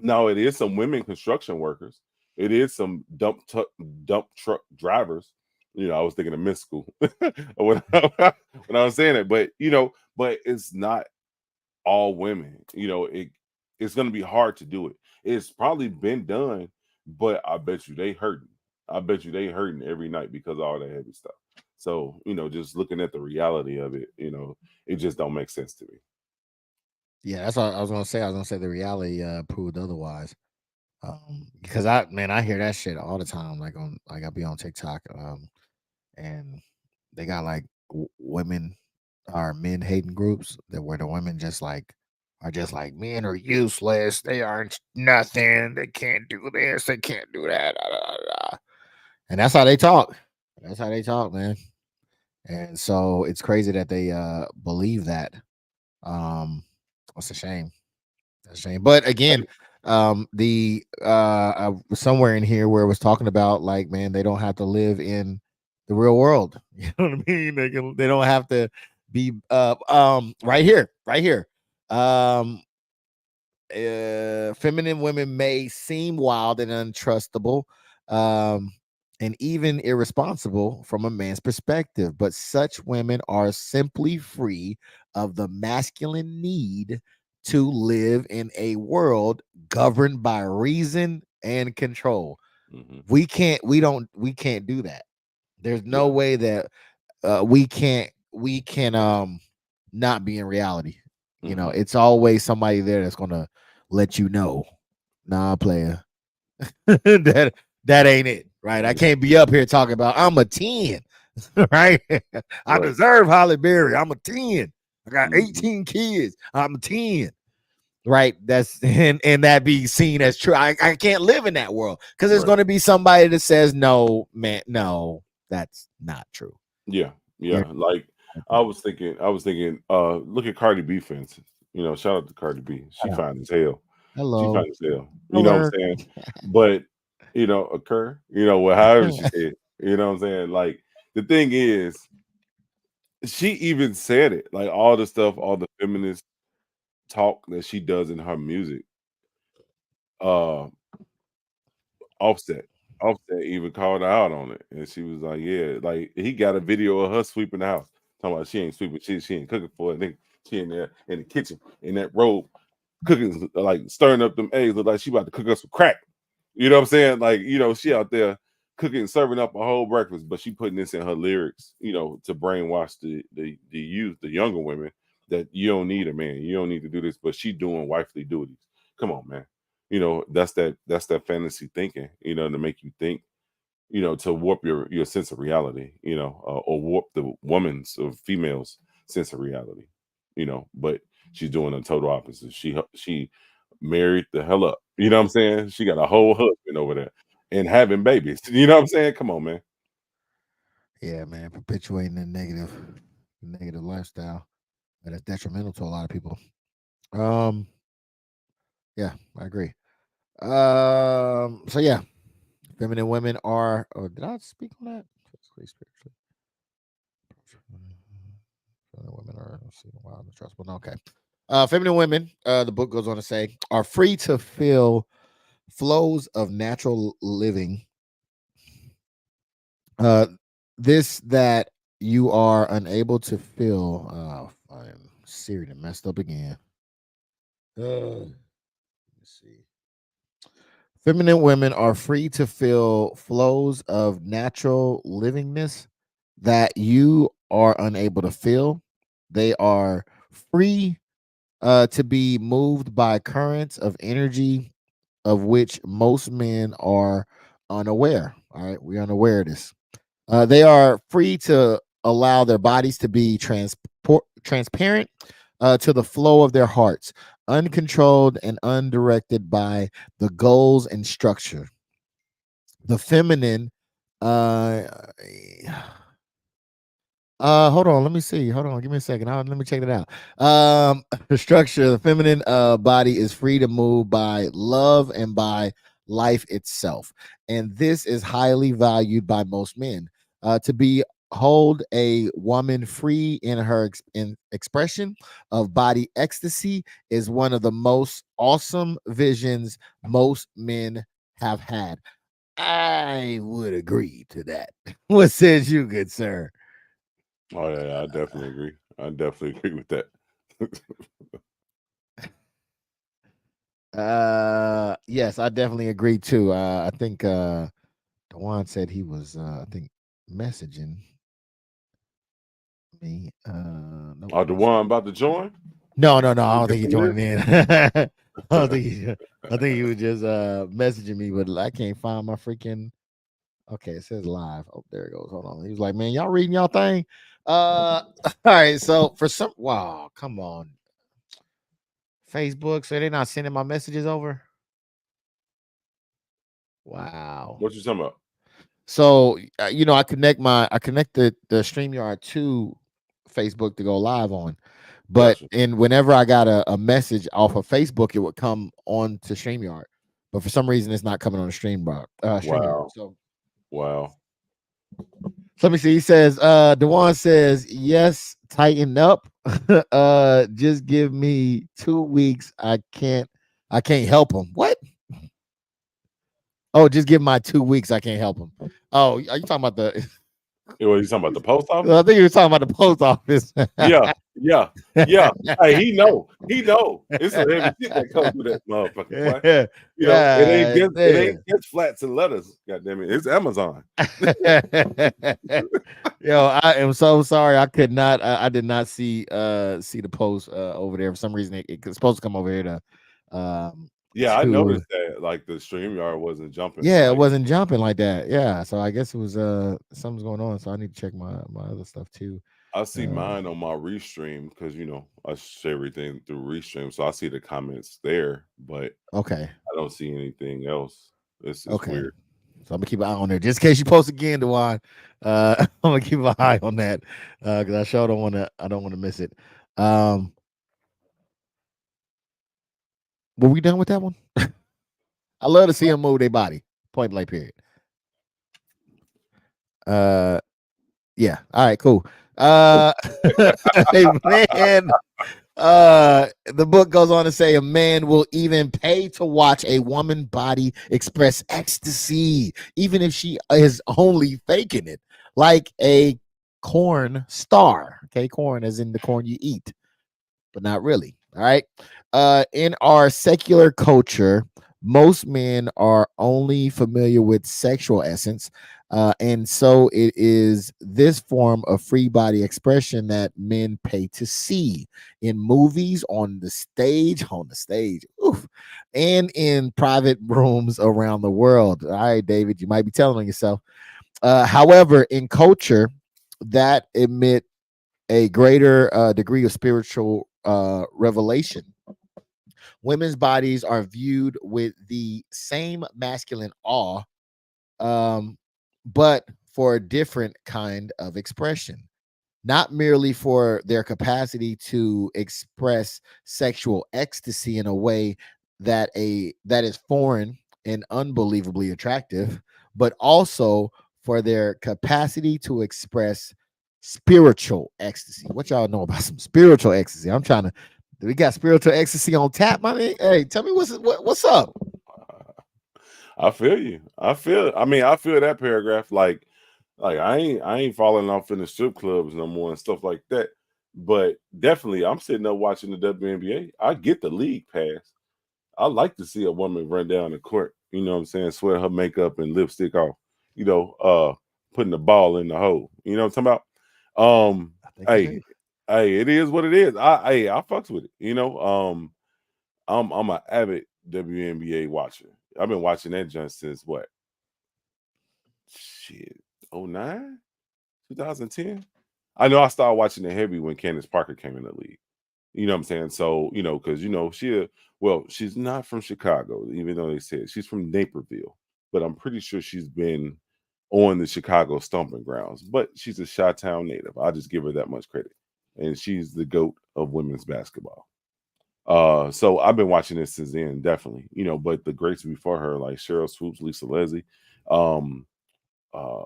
Now, it is some women construction workers. It is some dump truck drivers. I was thinking of miss school when when I was saying it, but it's not all women. It's going to be hard to do it. It's probably been done, but I bet you they hurting. I bet you they hurting every night because of all that heavy stuff. So just looking at the reality of it, it just don't make sense to me. Yeah, that's what I was gonna say. I was gonna say the reality proved otherwise. Because I hear that shit all the time. Like I be on TikTok, and they got like women or men hating groups that where the women just like are just like men are useless. They aren't nothing. They can't do this. They can't do that. Da, da, da. And that's how they talk. That's how they talk, man. And so it's crazy that they believe that. It's a shame. It's a shame. But again, the somewhere in here where it was talking about like, man, they don't have to live in the real world. You know what I mean? They don't have to be right here. Um Feminine women may seem wild and untrustable, um, and even irresponsible from a man's perspective, but such women are simply free of the masculine need to live in a world governed by reason and control. Hmm. We can't do that. There's no Yeah. way that we can not be in reality. Hmm. It's always somebody there that's gonna let you know, nah, player, that ain't it, right? I Yeah. can't be up here talking about I'm a 10, right? I Right. deserve Holly Berry. I'm a 10. I got Hmm. 18 kids. I'm a 10. Right. That's and that be seen as true. I can't live in that world because there's Right. gonna be somebody that says, no, man, no, that's not true. Yeah, You're yeah. Like I was thinking, look at Cardi B, for instance. Shout out to Cardi B. She fine as hell. She hello. fine as hell. You know what Alert. I'm saying? But occur, however she said, what I'm saying? Like the thing is, she even said it, like all the stuff, all the feminist talk that she does in her music. Uh Offset. Offset even called her out on it, and she was like, "Yeah, like he got a video of her sweeping the house. Talking about she ain't sweeping, she ain't cooking for it. Nigga, she in there in the kitchen in that robe, cooking like stirring up them eggs, look like she about to cook us some crack. You know what I'm saying? Like she out there cooking, serving up a whole breakfast, but she putting this in her lyrics, to brainwash the youth, the younger women that you don't need a man, you don't need to do this, but she doing wifely duties. Come on, man. That's that fantasy thinking, to make you think, to warp your sense of reality, or warp the woman's or female's sense of reality, but she's doing the total opposite. She married the hell up. You know what I'm saying? She got a whole husband over there and having babies. You know what I'm saying? Come on, man. Yeah, man, perpetuating the negative lifestyle that is detrimental to a lot of people. Um, yeah, I agree. So yeah, feminine women are. Oh, did I speak on that? Physically, spiritually. Feminine women are. Let's see, wild and trustful. No, okay. Feminine women. The book goes on to say, are free to feel flows of natural living. Uh, this that you are unable to feel. I'm Siri done messed up again. Let's see. Feminine women are free to feel flows of natural livingness that you are unable to feel. They are free to be moved by currents of energy of which most men are unaware. All right, we're unaware of this. They are free to allow their bodies to be transparent to the flow of their hearts, uncontrolled and undirected by the goals and structure. The feminine, uh, hold on, let me see. Hold on, give me a second. Let me check it out. The structure, the feminine body is free to move by love and by life itself, and this is highly valued by most men. To be hold a woman free in her in expression of body ecstasy is one of the most awesome visions most men have had. I would agree to that. What says you, good sir? Oh yeah, I definitely agree. I definitely agree with that. Yes, I definitely agree too. I think Dewan said he was I think messaging me. Nope, Oh, the that's one about to join? no, I The don't think he's joining defenders? in. I don't think I think he was just messaging me, but I can't find my freaking okay, it says live. Oh, there it goes. Hold on. He was like, man, y'all reading y'all thing? All right, so for some wow, come on. Facebook, so they're not sending my messages over. Wow. What you talking about? So I connected the StreamYard to Facebook to go live on, but Gotcha. and whenever I got a message off of Facebook, it would come on to StreamYard, but for some reason it's not coming on the StreamYard. Wow. Wow. So let me see. He says, Dewan says, yes, tighten up. Just give me 2 weeks. I can't help him. What? Oh, just give my 2 weeks. I can't help him. Oh, are you talking about the What, you talking about the post I office? think you were talking about the post office. Yeah, yeah, yeah. Hey, he know. He know. It's some heavy shit that comes with that motherfucker, boy. Yeah. You know, God it ain't damn. just flats and letters. God damn it. It's Amazon. Yo, I am so sorry. I could not. I did not see the post over there for some reason. It's supposed to come over here Yeah, I to noticed that like the StreamYard wasn't jumping. yeah, it Like wasn't jumping like that. Yeah, so I guess it was something's going on. So I need to check my other stuff too. I see Uh, mine on my restream because I share everything through restream. So I see the comments there, but okay, I don't see anything else. It's okay. weird. So I'm gonna keep an eye on there just in case you post again, Dewan. I'm gonna keep an eye on that because I sure don't want to. I don't want to miss it. Um, were we done with that one? I love to see them move their body. Point blank. Period. Uh, yeah. All right. Cool. Hey, man. The book goes on to say a man will even pay to watch a woman body express ecstasy, even if she is only faking it, like a corn star. Okay, corn as in the corn you eat, but not really. All right. In our secular culture, most men are only familiar with sexual essence. And so it is this form of free body expression that men pay to see in movies, on the stage, oof, and in private rooms around the world. All right, David, you might be telling on yourself. However, in culture that emit a greater degree of spiritual revelation, women's bodies are viewed with the same masculine awe, um, but for a different kind of expression. not merely for their capacity to express sexual ecstasy in a way that is foreign and unbelievably attractive, but also for their capacity to express spiritual ecstasy. What y'all know about some spiritual ecstasy? I'm trying to. We got spiritual ecstasy on tap, my man. Hey, tell me what's up. I feel you. I feel that paragraph. Like I ain't falling off in the strip clubs no more and stuff like that. But definitely, I'm sitting up watching the WNBA. I get the league pass. I like to see a woman run down the court. You know what I'm saying? Sweat her makeup and lipstick off. You know, putting the ball in the hole. You know what I'm talking about? I think you Hey, do. hey, it is what it is. I fucks with it. I'm an avid WNBA watcher. I've been watching that just since what? Shit, '09, 2010. I know I started watching the heavy when Candace Parker came in the league. You know what I'm saying? So, because she's not from Chicago, even though they said she's from Naperville, but I'm pretty sure she's been on the Chicago stomping grounds. But she's a Chi-Town native. I'll just give her that much credit. And she's the GOAT of women's basketball. So I've been watching this since then, definitely. But the greats before her, like Cheryl Swoops, Lisa Leslie, um, uh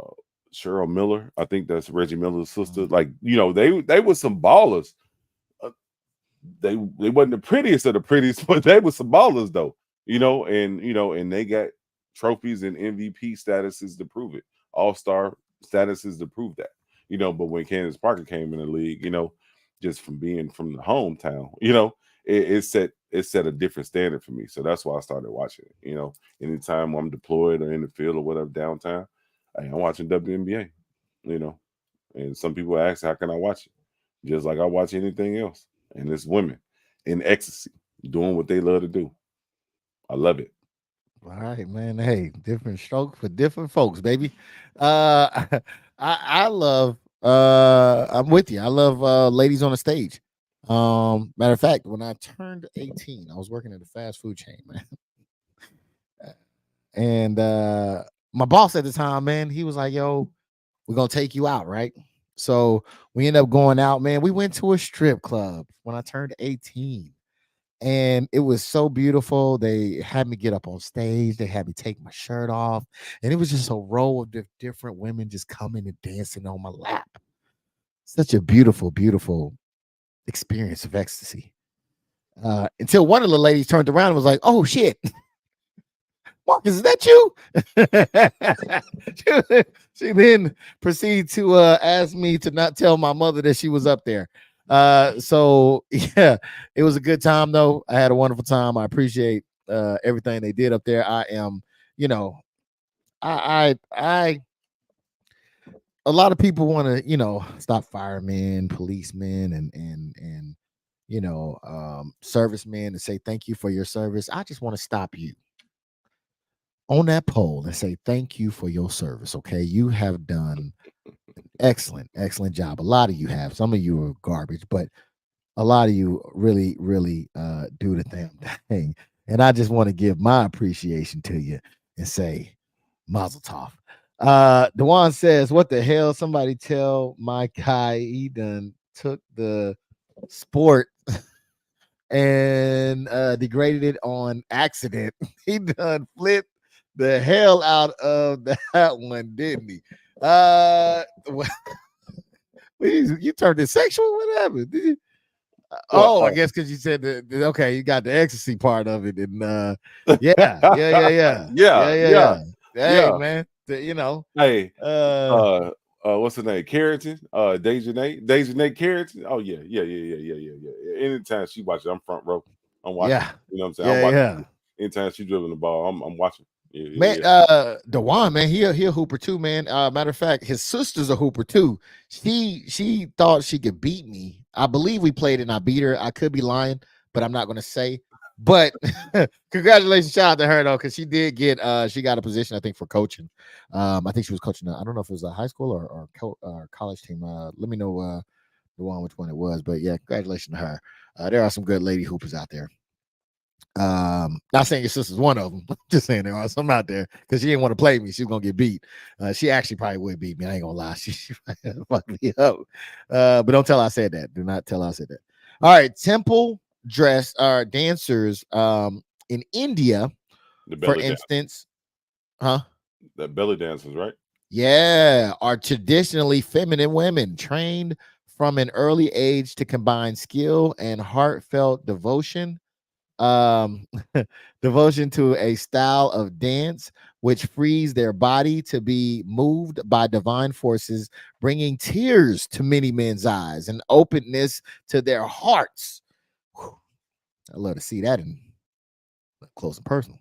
Cheryl Miller, I think that's Reggie Miller's sister. Mhm. Like, they were some ballers. Uh, they wasn't the prettiest of the prettiest, but they were some ballers though. And they got trophies and MVP statuses to prove it, all-star statuses to prove that. But when Candace Parker came in the league, just from being from the hometown, it set a different standard for me. So that's why I started watching it. Anytime I'm deployed or in the field or whatever downtown, hey, I'm watching WNBA, you know. And some people ask, how can I watch it? Just like I watch anything else. And it's women in ecstasy, doing what they love to do. I love it. All right, man. Hey, different stroke for different folks, baby. Uh I love I'm with you. I love ladies on the stage. Matter of fact, when I turned 18, I was working at a fast food chain, man. And my boss at the time, man, he was like, yo, we're gonna take you out, right? So we ended up going out, man. We went to a strip club when I turned 18, and it was so beautiful. They had me get up on stage, they had me take my shirt off, and it was just a row of different women just coming and dancing on my lap. Such a beautiful, beautiful experience of ecstasy. Until one of the ladies turned around and was like, oh shit, Marcus, is that you? she then proceeded to ask me to not tell my mother that she was up there. So yeah, it was a good time though. I had a wonderful time. I appreciate everything they did up there. I am, you know, I a lot of people want to, stop firemen, policemen, and servicemen and say thank you for your service. I just want to stop you on that pole and say thank you for your service. Okay, you have done excellent, excellent job. A lot of you have. Some of you are garbage, but a lot of you really, really do the damn thing. And I just want to give my appreciation to you and say Mazel Tov. Dewan says, "What the hell? Somebody tell my guy he done took the sport and degraded it on accident. He done flipped the hell out of that one, didn't he? You turned it sexual. What happened? Did you? Well, Oh, I guess because you said okay, you got the ecstasy part of it, and yeah, yeah, yeah, yeah, yeah, yeah, yeah, yeah, yeah. Hey, yeah. man, Hey, uh, uh, what's her name? Carrington, Dejanay Carrington. Oh yeah, yeah, yeah, yeah, yeah, yeah, yeah. Anytime she watches, I'm front row. I'm watching. yeah, You know what I'm saying? I'm yeah, watching. yeah. Anytime she dribbling the ball, I'm watching. Yeah, Man, yeah, yeah. Dewan, man, he a hooper too, man. Matter of fact, his sister's a hooper too. She thought she could beat me. I believe we played and I beat her. I could be lying, but I'm not gonna say. But congratulations, shout out to her though, because she did get she got a position, I think, for coaching. I think she was coaching. I don't know if it was a high school or college team. Let me know the one which one it was. But yeah, congratulations to her. There are some good lady hoopers out there. Not saying your sister's one of them. Just saying there are some out there because she didn't want to play me. She's gonna get beat. She actually probably would beat me. I ain't gonna lie. She fuck me up. But don't tell her I said that. Do not tell her I said that. All right, temple dress dancers in India, The for belly dance, instance, huh? the belly dancers, right? Yeah, are traditionally feminine women trained from an early age to combine skill and heartfelt devotion. um Devotion to a style of dance which frees their body to be moved by divine forces, bringing tears to many men's eyes and openness to their hearts. Whew, I love to see that in close and personal.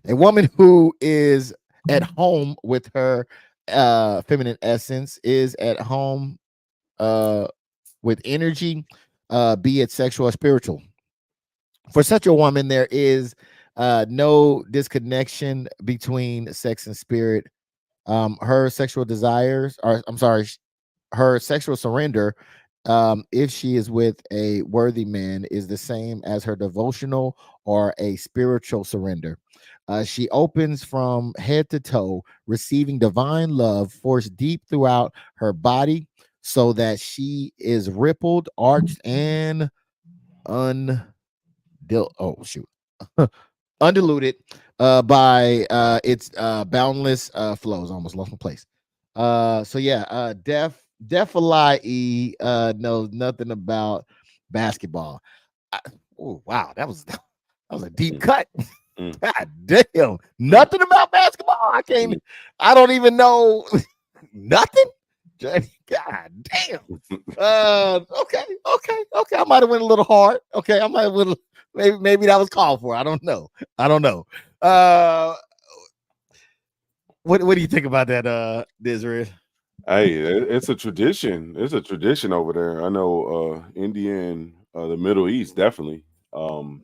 A woman who is at home with her feminine essence is at home uh with energy, be it sexual or spiritual. For such a woman, there is no disconnection between sex and spirit. Her sexual desires, or I'm sorry, her sexual surrender, if she is with a worthy man, is the same as her devotional or a spiritual surrender. She opens from head to toe, receiving divine love forced deep throughout her body so that she is rippled, arched, and un oh shoot undiluted by its boundless flows. Almost lost my place. So yeah, Defalai knows nothing about basketball. I, oh wow, that was a deep cut. God damn, nothing about basketball. I don't even know nothing. God damn. Okay. I might have went a little hard. Okay, I might have went. Maybe that was called for. I don't know. Uh, what do you think about that, Disriz? Hey, it's a tradition. It's a tradition over there. I know India and the Middle East definitely. Um,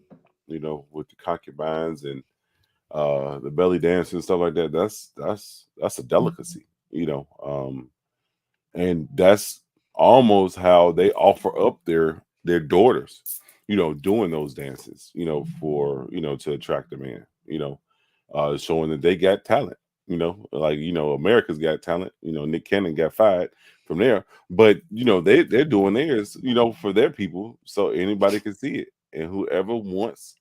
with the concubines and the belly dance and stuff like that. That's a delicacy. And that's almost how they offer up their daughters. Doing those dances. For to attract a man. Showing that they got talent. Like America's got talent. Nick Cannon got fired from there, but they're doing theirs. For their people, so anybody can see it, and whoever wants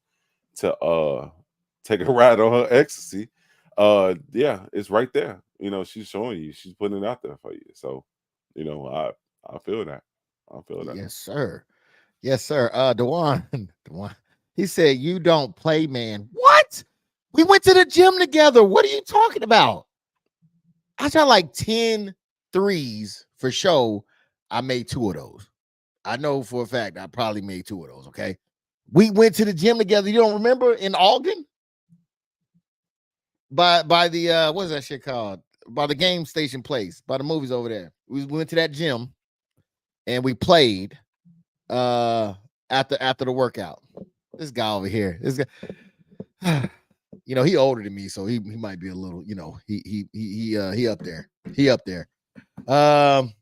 to take a ride on her ecstasy, yeah, it's right there. She's showing you, she's putting it out there for you. So, I feel that. I feel that. Yes, sir. Yes, sir. Dewan, Dewan, he said, "You don't play, man." What? We went to the gym together. What are you talking about? I shot like 10 threes for sure. I made two of those. I know for a fact I probably made two of those. Okay. We went to the gym together. You don't remember in Ogden? By the what is that shit called? By the game station place, by the movies over there. We went to that gym and we played after the workout. This guy over here, this guy, he older than me, so he might be a little, he up there. He up there. Um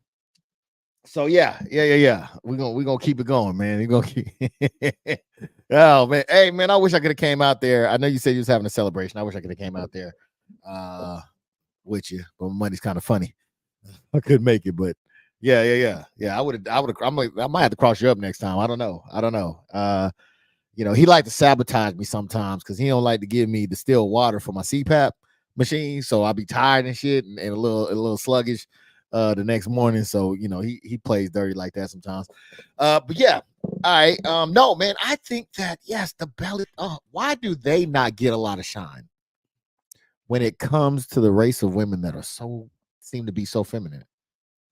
so yeah. We're gonna keep it going, man. We're gonna keep oh man. Hey man, I wish I could have came out there. I know you said you was having a celebration. I wish I could have came out there with you, but money's kind of funny. I couldn't make it, but yeah. I might have to cross you up next time. I don't know. He like to sabotage me sometimes because he don't like to give me distilled water for my CPAP machine. So I'll be tired and shit and a little sluggish the next morning. So he plays dirty like that sometimes. But yeah. All right. No, man, I think that yes, the belly. Why do they not get a lot of shine when it comes to the race of women that are seem to be so feminine?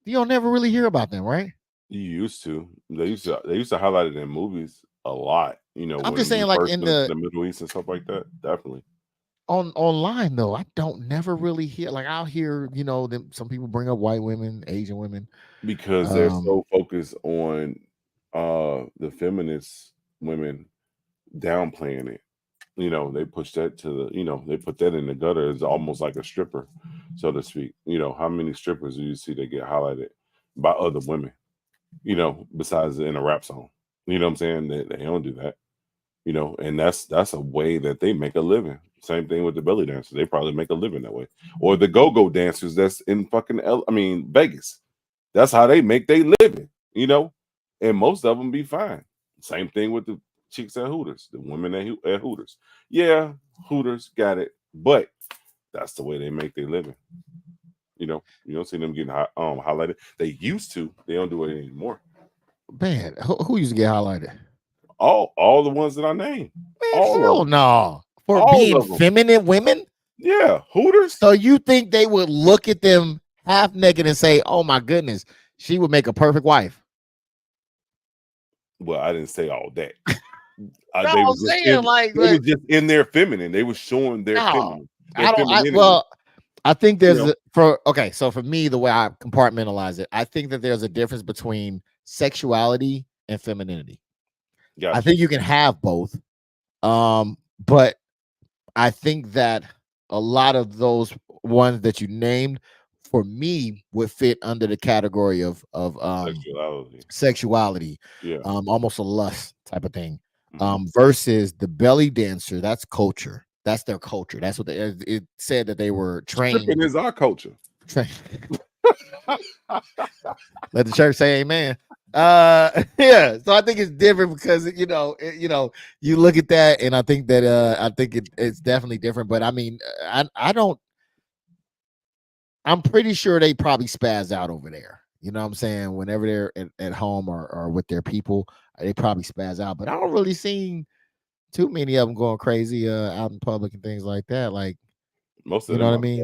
You don't never really hear about them, right? You used to. They used to highlight it in movies a lot. I'm just When we saying, like first in went to the the Middle East and stuff like that. Definitely. online though, I don't never really hear. Like I'll hear, some people bring up white women, Asian women. Because they're Um, so focused on the feminist women downplaying it. They push that to they put that in the gutter as almost like a stripper, so to speak. How many strippers do you see that get highlighted by other women, besides in a rap song? You know what I'm saying? They don't do that. And that's a way that they make a living. Same thing with the belly dancers. They probably make a living that way. Or the go-go dancers that's in fucking Vegas. That's how they make their living. And most of them be fine. Same thing with the chicks at Hooters, the women at Hooters. Yeah, Hooters got it, but that's the way they make their living. You don't see them getting highlighted. They used to. They don't do it anymore. Man, who used to get highlighted? All the ones that I named. Man, All of hell them. no. For All being of them. feminine women? Yeah, Hooters. So you think they would look at them half naked and say, "Oh my goodness, she would make a perfect wife"? Well, I didn't say all that. No, They I'm was just saying they was just in their feminine. They was showing their no, feminine, their I don't. femininity. I think You there's know, okay. So for me, the way I compartmentalize it, I think that there's a difference between sexuality and femininity. I gotcha. think you can have both, but I think that a lot of those ones that you named, for me, would fit under the category of Sexuality. sexuality, Yeah. almost a lust type of thing, Hmm. versus the belly dancer. That's culture. That's their culture. That's what it said that they were Stripping trained. is our culture. Tra- Let the church say amen. Yeah, so I think it's different because you look at that and I think that I think it's definitely different. But I mean, I don't. I'm pretty sure they probably spaz out over there. You know what I'm saying? Whenever they're at home or with their people, they probably spaz out. But I don't really see too many of them going crazy out in public and things like that. Like, Most of you know them what I are mean?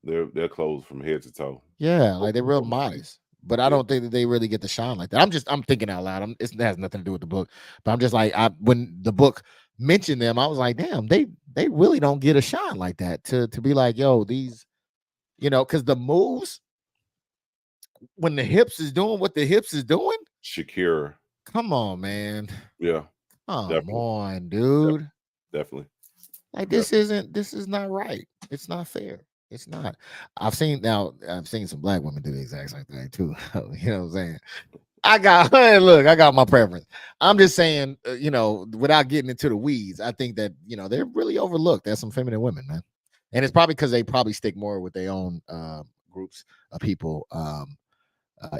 clothed. They're clothed from head to toe. Yeah, like Most they're of real them. modest. But I Yeah. don't think that they really get to shine like that. I'm thinking out loud. It has nothing to do with the book. But I'm just like, when the book mentioned them, I was like, damn, they really don't get a shine like that to be like, yo, these, because the moves when the hips is doing what the hips is doing. Shakira. Come on, man. Yeah. Come Definitely. on, dude. Definitely. Like Definitely. this is not right. It's not fair. It's not. I've seen some black women do the exact same thing too. You know what I'm saying? Look, I got my preference. I'm just saying, without getting into the weeds, I think that they're really overlooked as some feminine women, man. And it's probably because they probably stick more with their own groups of people,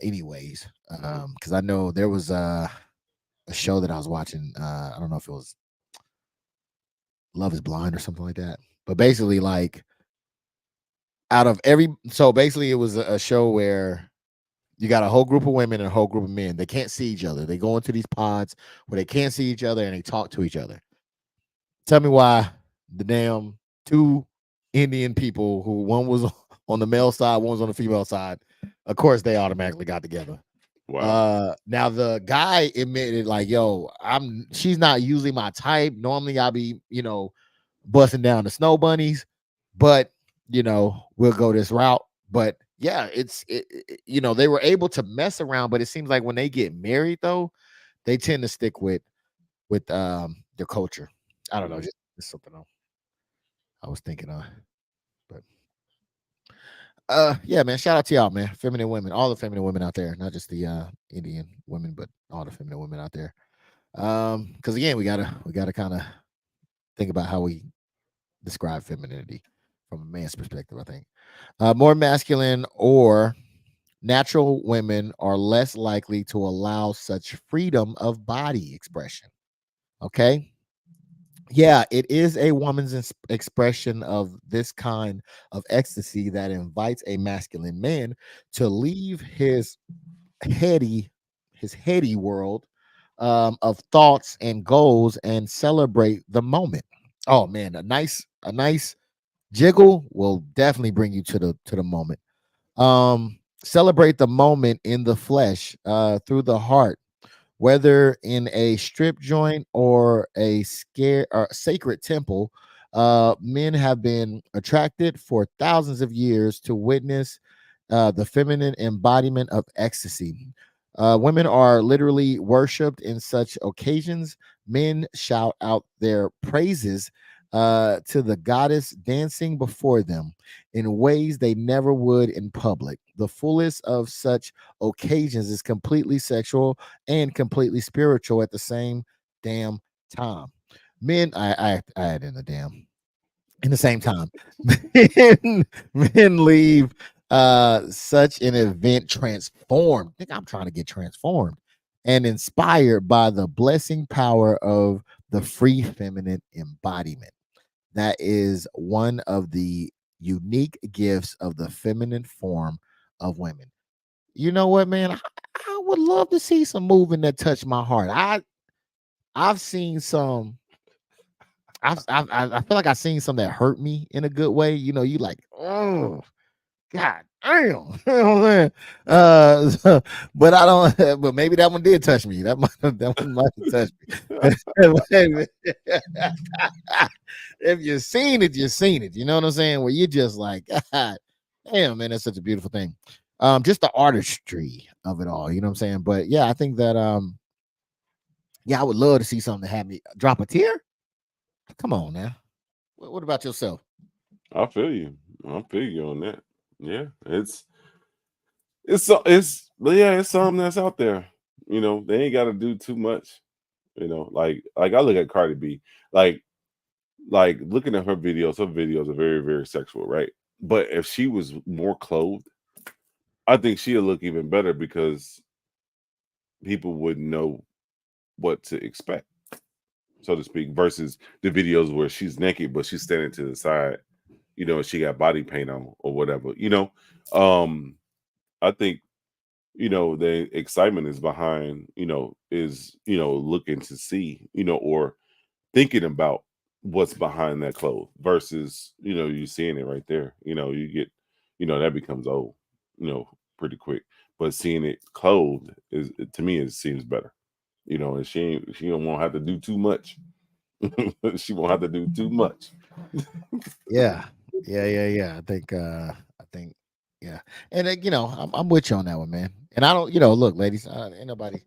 anyways. Because I know there was a show that I was watching. I don't know if it was Love Is Blind or something like that, but basically, like basically, it was a show where you got a whole group of women and a whole group of men. They can't see each other. They go into these pods where they can't see each other and they talk to each other. Tell me why the damn two Indian people, who one was on the male side, one was on the female side, of course they automatically got together. Wow. Now the guy admitted, like, yo, she's not usually my type. Normally I'll be, busting down the snow bunnies, but we'll go this route. But yeah, they were able to mess around, but it seems like when they get married though, they tend to stick with their culture. I don't know, Mhm. just something I was thinking of. But yeah, man, shout out to y'all, man. Feminine women, all the feminine women out there, not just the Indian women, but all the feminine women out there. Because again, we gotta kind of think about how we describe femininity from a man's perspective. I think more masculine or natural women are less likely to allow such freedom of body expression. Okay. Yeah, it is a woman's expression of this kind of ecstasy that invites a masculine man to leave heady his heady world of thoughts and goals and celebrate the moment. Oh man, a nice jiggle will definitely bring you to the moment. Celebrate the moment in the flesh, through the heart, whether in a strip joint or a scare or sacred temple. Men have been attracted for thousands of years to witness the feminine embodiment of ecstasy. Women are literally worshipped in such occasions. Men shout out their praises to the goddess, dancing before them in ways they never would in public. The fullest of such occasions is completely sexual and completely spiritual at the same damn time. Men, I had in the damn in the same time, men leave such an event transformed. I think I'm trying to get transformed and inspired by the blessing power of the free feminine embodiment. That is one of the unique gifts of the feminine form of women. You know what, man? I would love to see some moving that touch my heart. I've seen some. I feel like I've seen some that hurt me in a good way. You know, you like, oh God damn. You know what I'm saying? But I don't but maybe that one did touch me. That one might have touched me. If you've seen it, you've seen it. You know what I'm saying? Where you're just like, God damn, man, that's such a beautiful thing. Just the artistry of it all, you know what I'm saying? But yeah, I think that yeah, I would love to see something that had me drop a tear. Come on now. What about yourself? I feel you. I feel you on that. Yeah, it's but yeah, it's something that's out there. You know, they ain't got to do too much. You know, like I look at Cardi B, like looking at her videos are very very sexual, right? But if she was more clothed, I think she'll look even better because people would know what to expect, so to speak, versus the videos where she's naked but she's standing to the side, you know, and she got body paint on or whatever, you know. Um, I think, you know, the excitement is behind, you know, is, you know, looking to see, you know, or thinking about what's behind that clothes versus, you know, you seeing it right there. You know, you get, you know, that becomes old, you know, pretty quick. But seeing it clothed is, to me, it seems better. You know, and she don't won't have to do too much. She won't have to do too much. Yeah. Yeah. I think yeah. And you know, I'm with you on that one, man. And I don't, you know, look, ladies, ain't nobody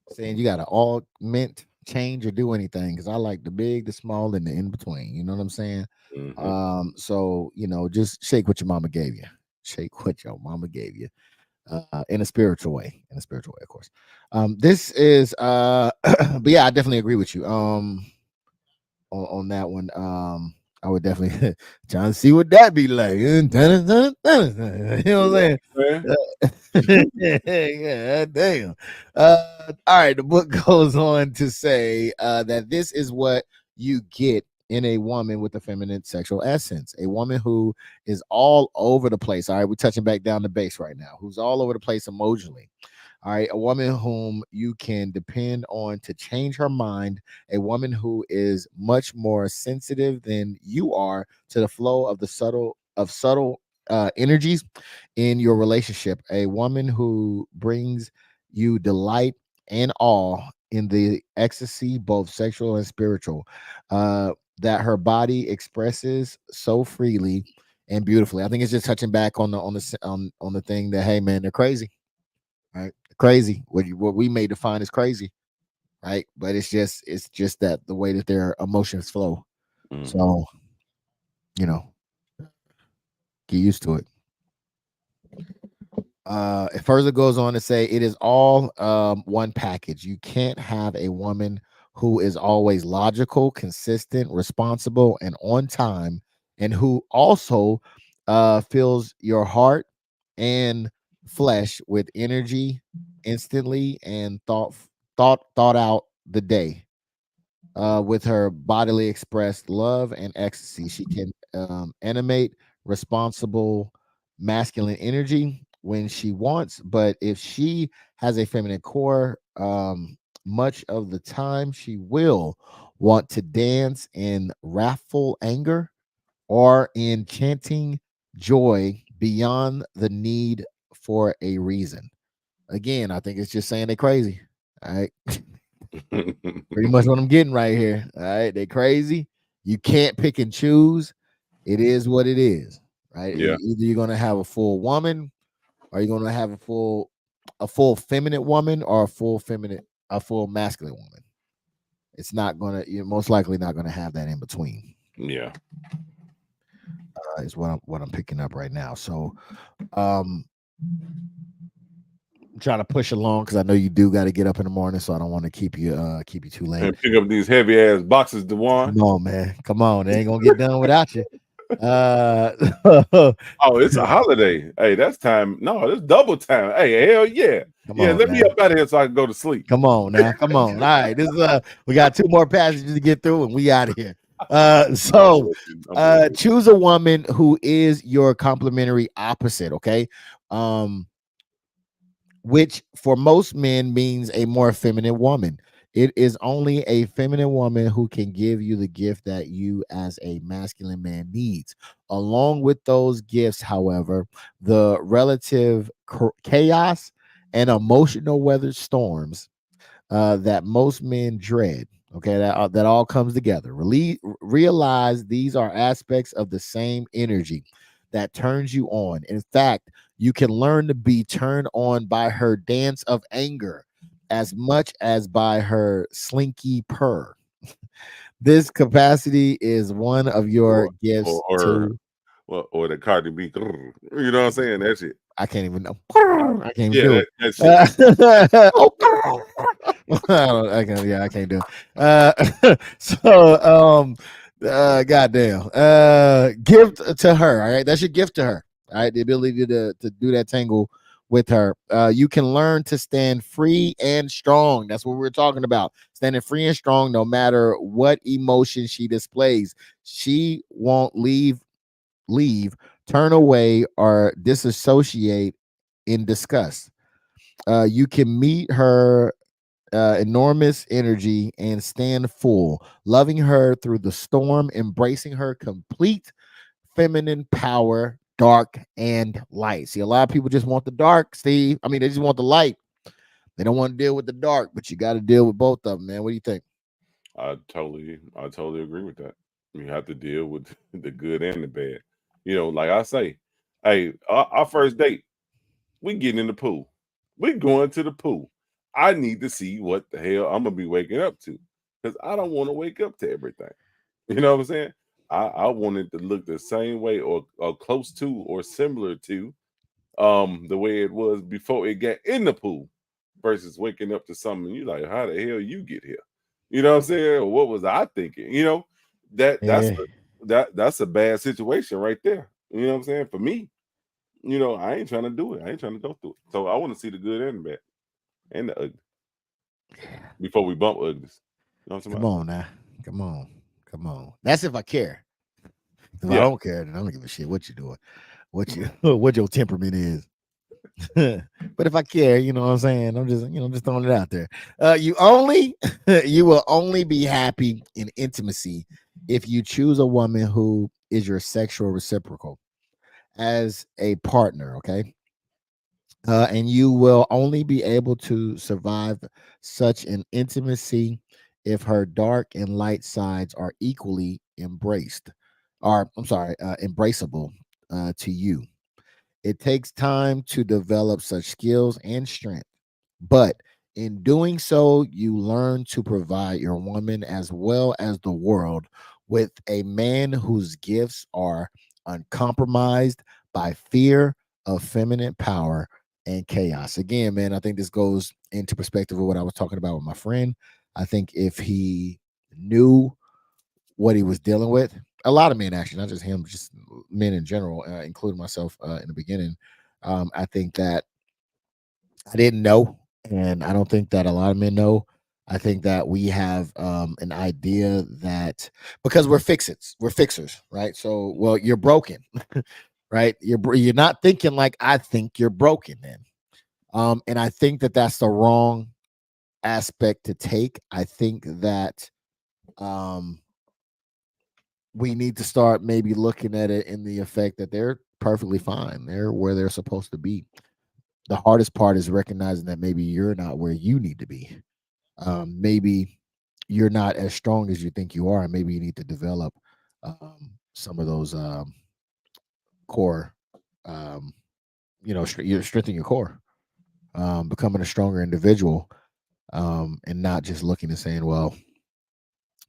saying you gotta augment, change, or do anything because I like the big, the small, and the in between. You know what I'm saying? Hmm. So you know, just shake what your mama gave you. Shake what your mama gave you. In a spiritual way. In a spiritual way, of course. This is but yeah, I definitely agree with you. On that one. I would definitely trying to see what that be like. You know what I'm saying? Man. Yeah, damn. All right. The book goes on to say that this is what you get in a woman with a feminine sexual essence, a woman who is all over the place. All right, we're touching back down the base right now, who's all over the place emotionally. All right, a woman whom you can depend on to change her mind, a woman who is much more sensitive than you are to the flow of the subtle energies in your relationship, a woman who brings you delight and awe in the ecstasy, both sexual and spiritual, that her body expresses so freely and beautifully. I think it's just touching back on on the thing that, hey man, they're crazy, right? Crazy. What we may define as crazy, right? But it's just that the way that their emotions flow. Hmm. So you know, get used to it. It further goes on to say it is all one package. You can't have a woman who is always logical, consistent, responsible, and on time, and who also fills your heart and flesh with energy instantly and thought out the day. With her bodily expressed love and ecstasy, she can animate responsible masculine energy when she wants. But if she has a feminine core, much of the time she will want to dance in wrathful anger or in chanting joy beyond the need for a reason. Again, I think it's just saying they're crazy. All right. Pretty much what I'm getting right here. All right, they crazy. You can't pick and choose. It is what it is, right? Yeah. Either you're gonna have a full woman, or you're gonna have a full feminine woman, or a full masculine woman. It's not gonna. You're most likely not gonna have that in between. Yeah. Is what I'm picking up right now. So, um, trying to push along because I know you do got to get up in the morning, so I don't want to keep you too late. And pick up these heavy ass boxes, Dewan. Come on, man. Come on. It ain't gonna get done without you. Uh Oh, it's a holiday. Hey, that's time. No, it's double time. Hey, hell yeah. come Yeah, on let me now. up out of here so I can go to sleep. Come on now. Come on. All right. This is we got 2 more passages to get through and we out of here. No, I'm So bullshitting. I'm bullshitting. choose a woman who is your complementary opposite, okay? Um which for most men means a more feminine woman. It is only a feminine woman who can give you the gift that you as a masculine man needs. Along with those gifts, however, the relative chaos and emotional weather storms that most men dread. Okay, that all comes together. Realize these are aspects of the same energy that turns you on. In fact, you can learn to be turned on by her dance of anger as much as by her slinky purr. This capacity is one of your Or gifts or to. or the Cardi B. You know what I'm saying? That shit. I can't even know. I can't even Yeah, do it. that shit. I can't do it. So goddamn. Gift to her. All right. That's your gift to her. All right. The ability to do that tangle with her. You can learn to stand free and strong. That's what we're talking about. Standing free and strong no matter what emotion she displays. She won't leave, turn away, or disassociate in disgust. You can meet her enormous energy and stand full, loving her through the storm, embracing her complete feminine power, dark and light. See, a lot of people just want the dark, Steve. I mean, they just want the light. They don't want to deal with the dark, but you got to deal with both of them, man. What do you think? I totally agree with that. You have to deal with the good and the bad. You know, like I say, hey, our first date, we getting in the pool. We going to the pool. I need to see what the hell I'm gonna be waking up to, because I don't want to wake up to everything. You know what I'm saying? I want it to look the same way or close to or similar to the way it was before it got in the pool versus waking up to something you like, how the hell you get here? You know what I'm saying? Or what was I thinking? You know, that's Yeah, that's a bad situation right there. You know what I'm saying? For me, you know, I ain't trying to do it. I ain't trying to go through it. So I want to see the good and the bad and the ugly before we bump uglies. You know what I'm talking come about? on now. Come on. Come on. That's if I care. If I Yeah. don't care, then I don't give a shit what you're doing, what you what your temperament is. But if I care, you know what I'm saying? I'm just, just throwing it out there. You only you will only be happy in intimacy if you choose a woman who is your sexual reciprocal as a partner, okay? And you will only be able to survive such an intimacy if her dark and light sides are equally embraced, or I'm sorry, embraceable to you. It takes time to develop such skills and strength, but in doing so, you learn to provide your woman as well as the world with a man whose gifts are uncompromised by fear of feminine power and chaos. Again, man, I think this goes into perspective of what I was talking about with my friend. I think if he knew what he was dealing with, a lot of men actually, not just him, just men in general, including myself in the beginning. I think that I didn't know, and I don't think that a lot of men know. I think that we have an idea that because we're fixers, right? So, well, you're broken, right? You're not thinking like I think you're broken, then. And I think that that's the wrong aspect to take. I think that um, we need to start maybe looking at it in the effect that they're perfectly fine. They're where they're supposed to be. The hardest part is recognizing that maybe you're not where you need to be. Maybe you're not as strong as you think you are, and maybe you need to develop some of those core, um, you strengthen your core, becoming a stronger individual, and not just looking and saying, "Well,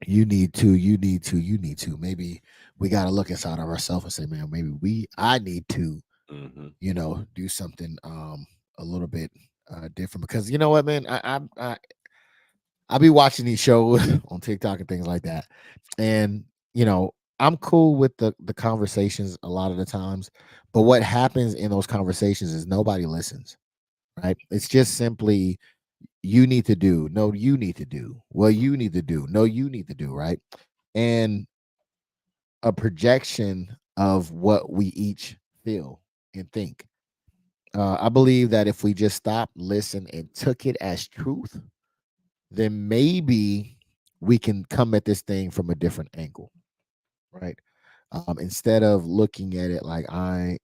you need to." Maybe we got to look inside of ourselves and say, "Man, maybe I need to, Hmm. do something a little bit." different because you know what, man, I be watching these shows on TikTok and things like that, and you know I'm cool with the conversations a lot of the times, but what happens in those conversations is nobody listens, right? It's just simply you need to do, no, you need to do, well, you need to do, no, you need to do, right? And a projection of what we each feel and think. I believe that if we just stopped, listened, and took it as truth, then maybe we can come at this thing from a different angle, right? Instead of looking at it like I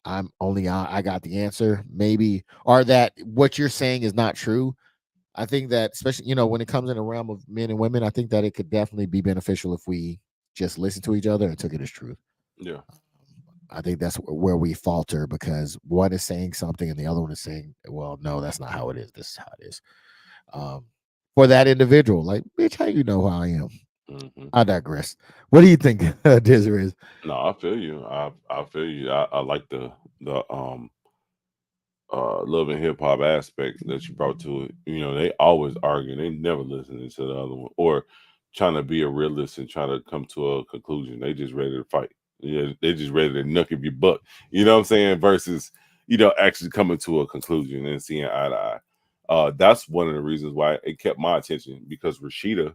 got the answer, maybe, or that what you're saying is not true. I think that, especially when it comes in the realm of men and women, I think that it could definitely be beneficial if we just listen to each other and took it as truth. Yeah. I think that's where we falter because one is saying something and the other one is saying, "Well, no, that's not how it is. This is how it is." Um, for that individual, like, bitch, how you know how I am? Hmm. I digress. What do you think, Desiree? No, I feel you. I feel you. I like the love and hip hop aspect that you brought to it. You know, they always argue. They never listening to the other one or trying to be a realist and trying to come to a conclusion. They just ready to fight. Yeah, they just ready to knuck if you buck. You know what I'm saying? Versus, actually coming to a conclusion and seeing eye to eye. That's one of the reasons why it kept my attention because Rashida,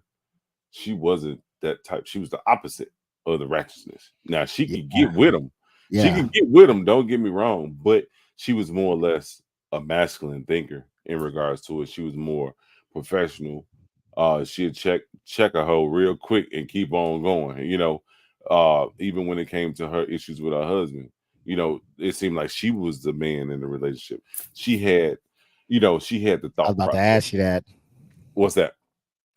she wasn't that type. She was the opposite of the righteousness. Now she Yeah, could get with him. She yeah. could get with him. Don't get me wrong, but she was more or less a masculine thinker in regards to it. She was more professional. She'd check a hoe real quick and keep on going. Even when it came to her issues with her husband, it seemed like she was the man in the relationship. She had, she had the I was thought about to process. ask you that. What's that?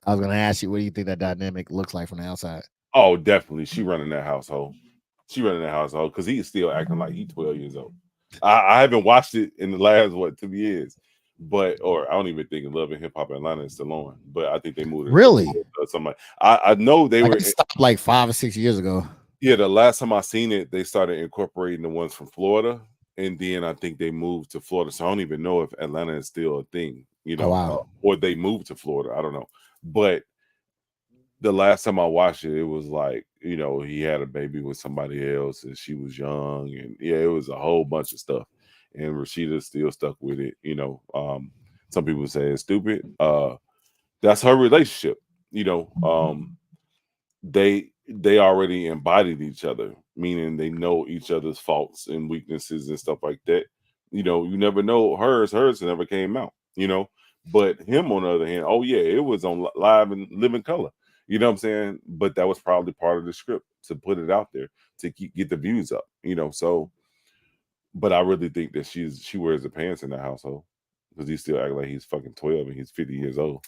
I was going to ask you, what do you think that dynamic looks like from the outside? Oh, definitely. She running that household. She running that household because he's still acting like he's 12 years old. I haven't watched it in the last 2 years, or I don't even think Love and Hip Hop Atlanta is still on. But I think they moved it to Really? Florida or something. I know they Like were. it stopped like 5 or 6 years ago. Yeah, the last time I seen it, they started incorporating the ones from Florida, and then I think they moved to Florida. So I don't even know if Atlanta is still a thing, Oh wow. or they moved to Florida. I don't know, but the last time I watched it, it was like, he had a baby with somebody else and she was young. And yeah, it was a whole bunch of stuff. And Rashida still stuck with it. Some people say it's stupid. That's her relationship. They already embodied each other, meaning they know each other's faults and weaknesses and stuff like that. You never know hers never came out, but him on the other hand, oh yeah, it was on live and living color. You know what I'm saying? But that was probably part of the script to put it out there to get the views up, so but I really think that she wears the pants in the household because he still act like he's fucking 12 and he's 50 years old.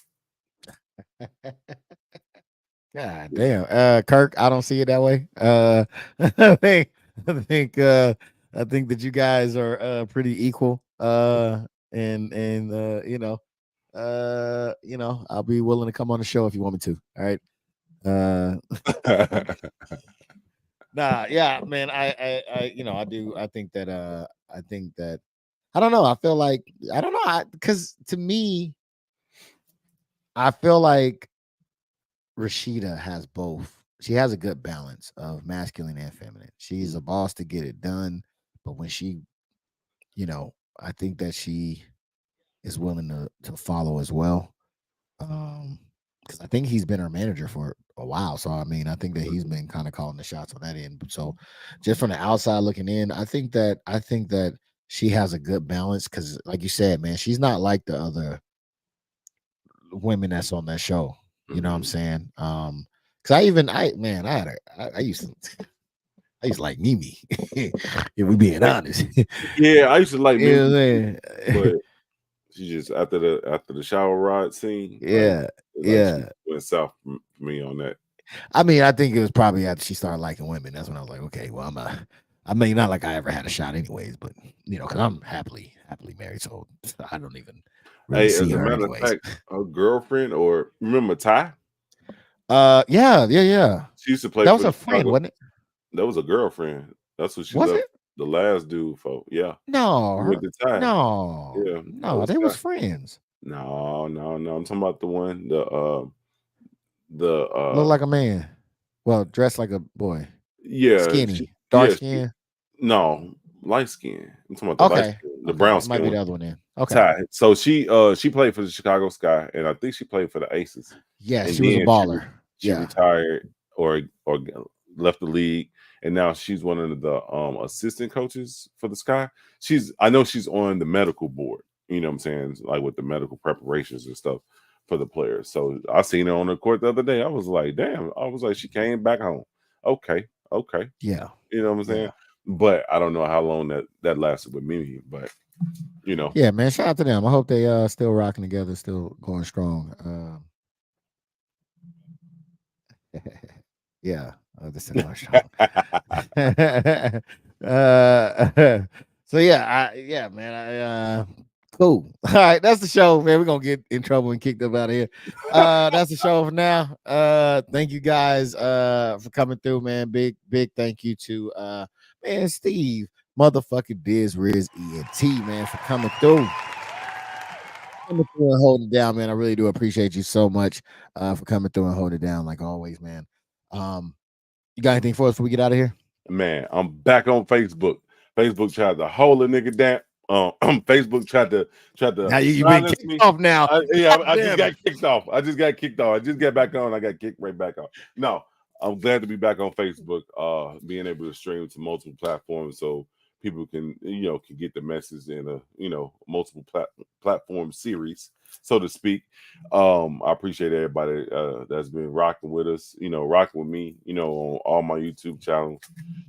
God damn. Kirk, I don't see it that way. I think I think I think that you guys are pretty equal. And I'll be willing to come on the show if you want me to. All right. Nah, yeah, man. I do. I think that I don't know. I feel like I don't know because to me, I feel like Rashida has both. She has a good balance of masculine and feminine. She's a boss to get it done, but when she, I think that she is willing to follow as well. Because I think he's been her manager for a while. So I mean, I think that he's been kind of calling the shots on that end. So just from the outside looking in, I think that she has a good balance because, like you said, man, she's not like the other women that's on that show. You know what I'm Mhm. saying? Because I used to like Mimi. If we being honest. Yeah, I used to like You know Mimi, what too, I'm but saying? she just after the shower rod scene, Yeah, like she yeah. went south for me on that. I mean, I think it was probably after she started liking women. That's when I was like, okay, well, I mean, not like I ever had a shot, anyways, but because I'm happily married, so I don't even really Hey, see as a her, matter of anyways. fact, her girlfriend, or remember Ty? Yeah, yeah, yeah. She used to play That for was the a friend, Chicago. wasn't it? That was a girlfriend. That's what she Was loved. it? The last dude, folk. Yeah, No, with the tie. no, Yeah, that no, was they was Scott. friends. No, no, no. I'm talking about the one, the Look like a man. Well, dressed like a boy. yeah, Skinny, dark yeah, skin. no, light skin. I'm talking about the light Okay, skin, the okay, brown it might skin be one. the other one then. Okay, Ty. So she played for the Chicago Sky, and I think she played for the Aces, yeah, and she was a then baller. she Yeah, retired or left the league, and now she's one of the assistant coaches for the Sky. I know she's on the medical board. You know what I'm saying, like with the medical preparations and stuff for the players. So I seen her on the court the other day. I was like, damn. I was like, she came back home. Okay, okay. yeah, You know what I'm saying? yeah, But I don't know how long that lasted with Mimi, but you know. yeah. Man, shout out to them. I hope they still rocking together, still going strong. Yeah, they're still going strong. So yeah, yeah, man. Cool. All right, that's the show, man. We're gonna get in trouble and kicked up out of here. That's the show for now. Thank you guys for coming through, man. Big thank you to man Steve, motherfucking DisRizEnt, man, for coming through. Coming through and holding it down, man. I really do appreciate you so much for coming through and holding it down, like always, man. You got anything for us before we get out of here? Man, I'm back on Facebook. Facebook tried to hold a nigga down. Facebook tried to Now you been silence kicked me. off now. Yeah, God I just damn got it. kicked off. I just got kicked off. I just got back on. I got kicked right back off. No, I'm glad to be back on Facebook. Being able to stream to multiple platforms so people can can get the message in a multiple platform series, so to speak. I appreciate everybody that's been rocking with us. Rocking with me. On all my YouTube channels.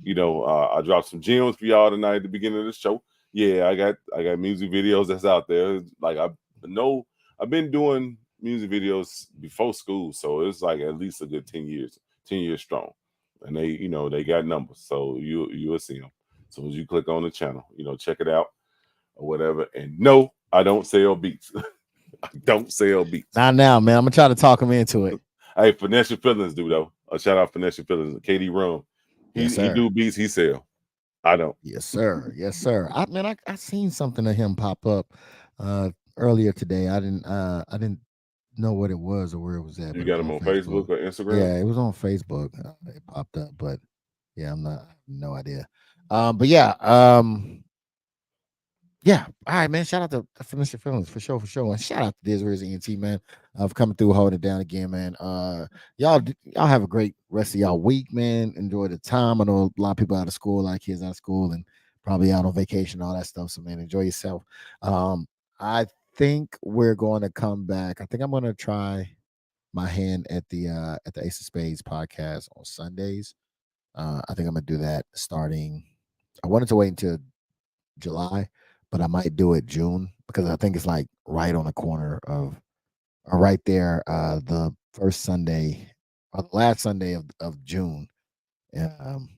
I dropped some gems for y'all tonight at the beginning of the show. Yeah, I got music videos that's out there. Like I know I've been doing music videos before school, so it's like at least a good 10 years, 10 years strong. And they got numbers, so you'll see them. So as you click on the channel, check it out or whatever. And no, I don't sell beats. I don't sell beats. Not now, man. I'm gonna try to talk him into it. Hey, Finesse Your Feelings do though. A shout out Finesse Your Feelings. KD Rum. Yes, He sir. do beats, he sell. I don't. Yes, sir. Yes, sir. I seen something of him pop up earlier today. I didn't know what it was or where it was at, You but it got was him on on Facebook. Facebook or Instagram? Yeah, it was on Facebook. It popped up, but yeah, no idea. But yeah, yeah. All right, man. Shout out to Finish Your Feelings for sure, for sure. And shout out to DisRizzy ENT, man, for coming through, holding it down again, man. Y'all have a great rest of y'all week, man. Enjoy the time. I know a lot of people out of school, a lot of kids out of school, and probably out on vacation, all that stuff. So, man, enjoy yourself. I think we're going to come back. I think I'm going to try my hand at the Ace of Spades podcast on Sundays. I think I'm gonna do that starting. I wanted to wait until July, but I might do it June because I think it's like right on the corner of or right there, the first Sunday or the last Sunday of June. Um,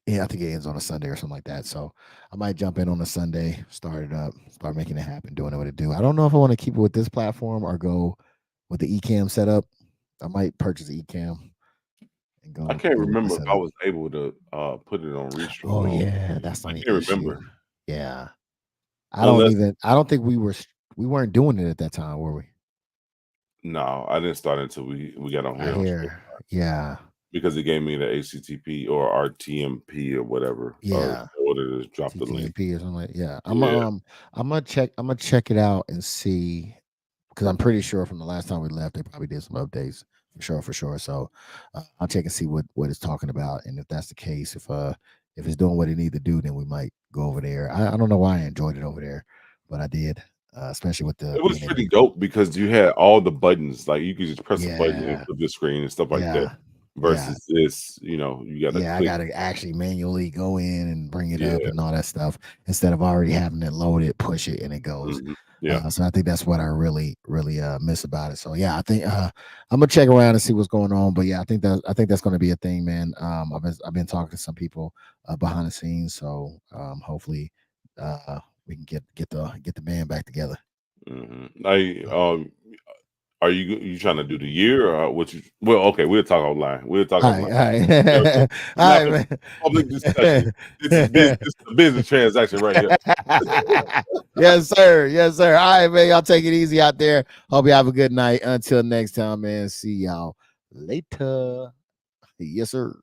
yeah, I think it ends on a Sunday or something like that. So I might jump in on a Sunday, start it up, start making it happen, doing it what it do. I don't know if I want to keep it with this platform or go with the Ecamm setup. I might purchase the Ecamm and I go can't go with the remember if I setup. was able to put it on Restream Oh mode. yeah, that's the I only can't issue. remember Yeah. unless I don't think we weren't doing it at that time, were we? no, I didn't start until we got on I here on stream hear. Yeah. because it gave me the HTTP or RTMP or whatever Yeah. in order to drop the link. TTMP or something like yeah. Yeah. I'm gonna check it out and see because I'm pretty sure from the last time we left they probably did some updates for sure, for sure. So I'll check and see what it's talking about, and if that's the case, if it's doing what it need to do, then we might go over there. I don't know why I enjoyed it over there, but I did, especially with the It was being able pretty to. dope because you had all the buttons. Like you could just press a button and Yeah, flip the screen and stuff like that. yeah, yeah. Versus this, you got to Yeah, I click. gotta actually manually go in and bring it up Yeah. and all that stuff instead of already having it loaded, push it, and it goes. Yeah. So I think that's what I really miss about it. So yeah, I think I'm gonna check around and see what's going on. But yeah, I think that's gonna be a thing, man. I've been talking to some people behind the scenes, so hopefully we can get the band back together. I Um, Are you trying to do the year or what you? Well, okay, we'll talk online. We'll talk All online. right, all You know what I'm saying? right, It's all not right, for man. public discussion. This is business. This is a business transaction right here. Yes, sir. Yes, sir. All right, man. Y'all take it easy out there. Hope you have a good night. Until next time, man. See y'all later. Yes, sir.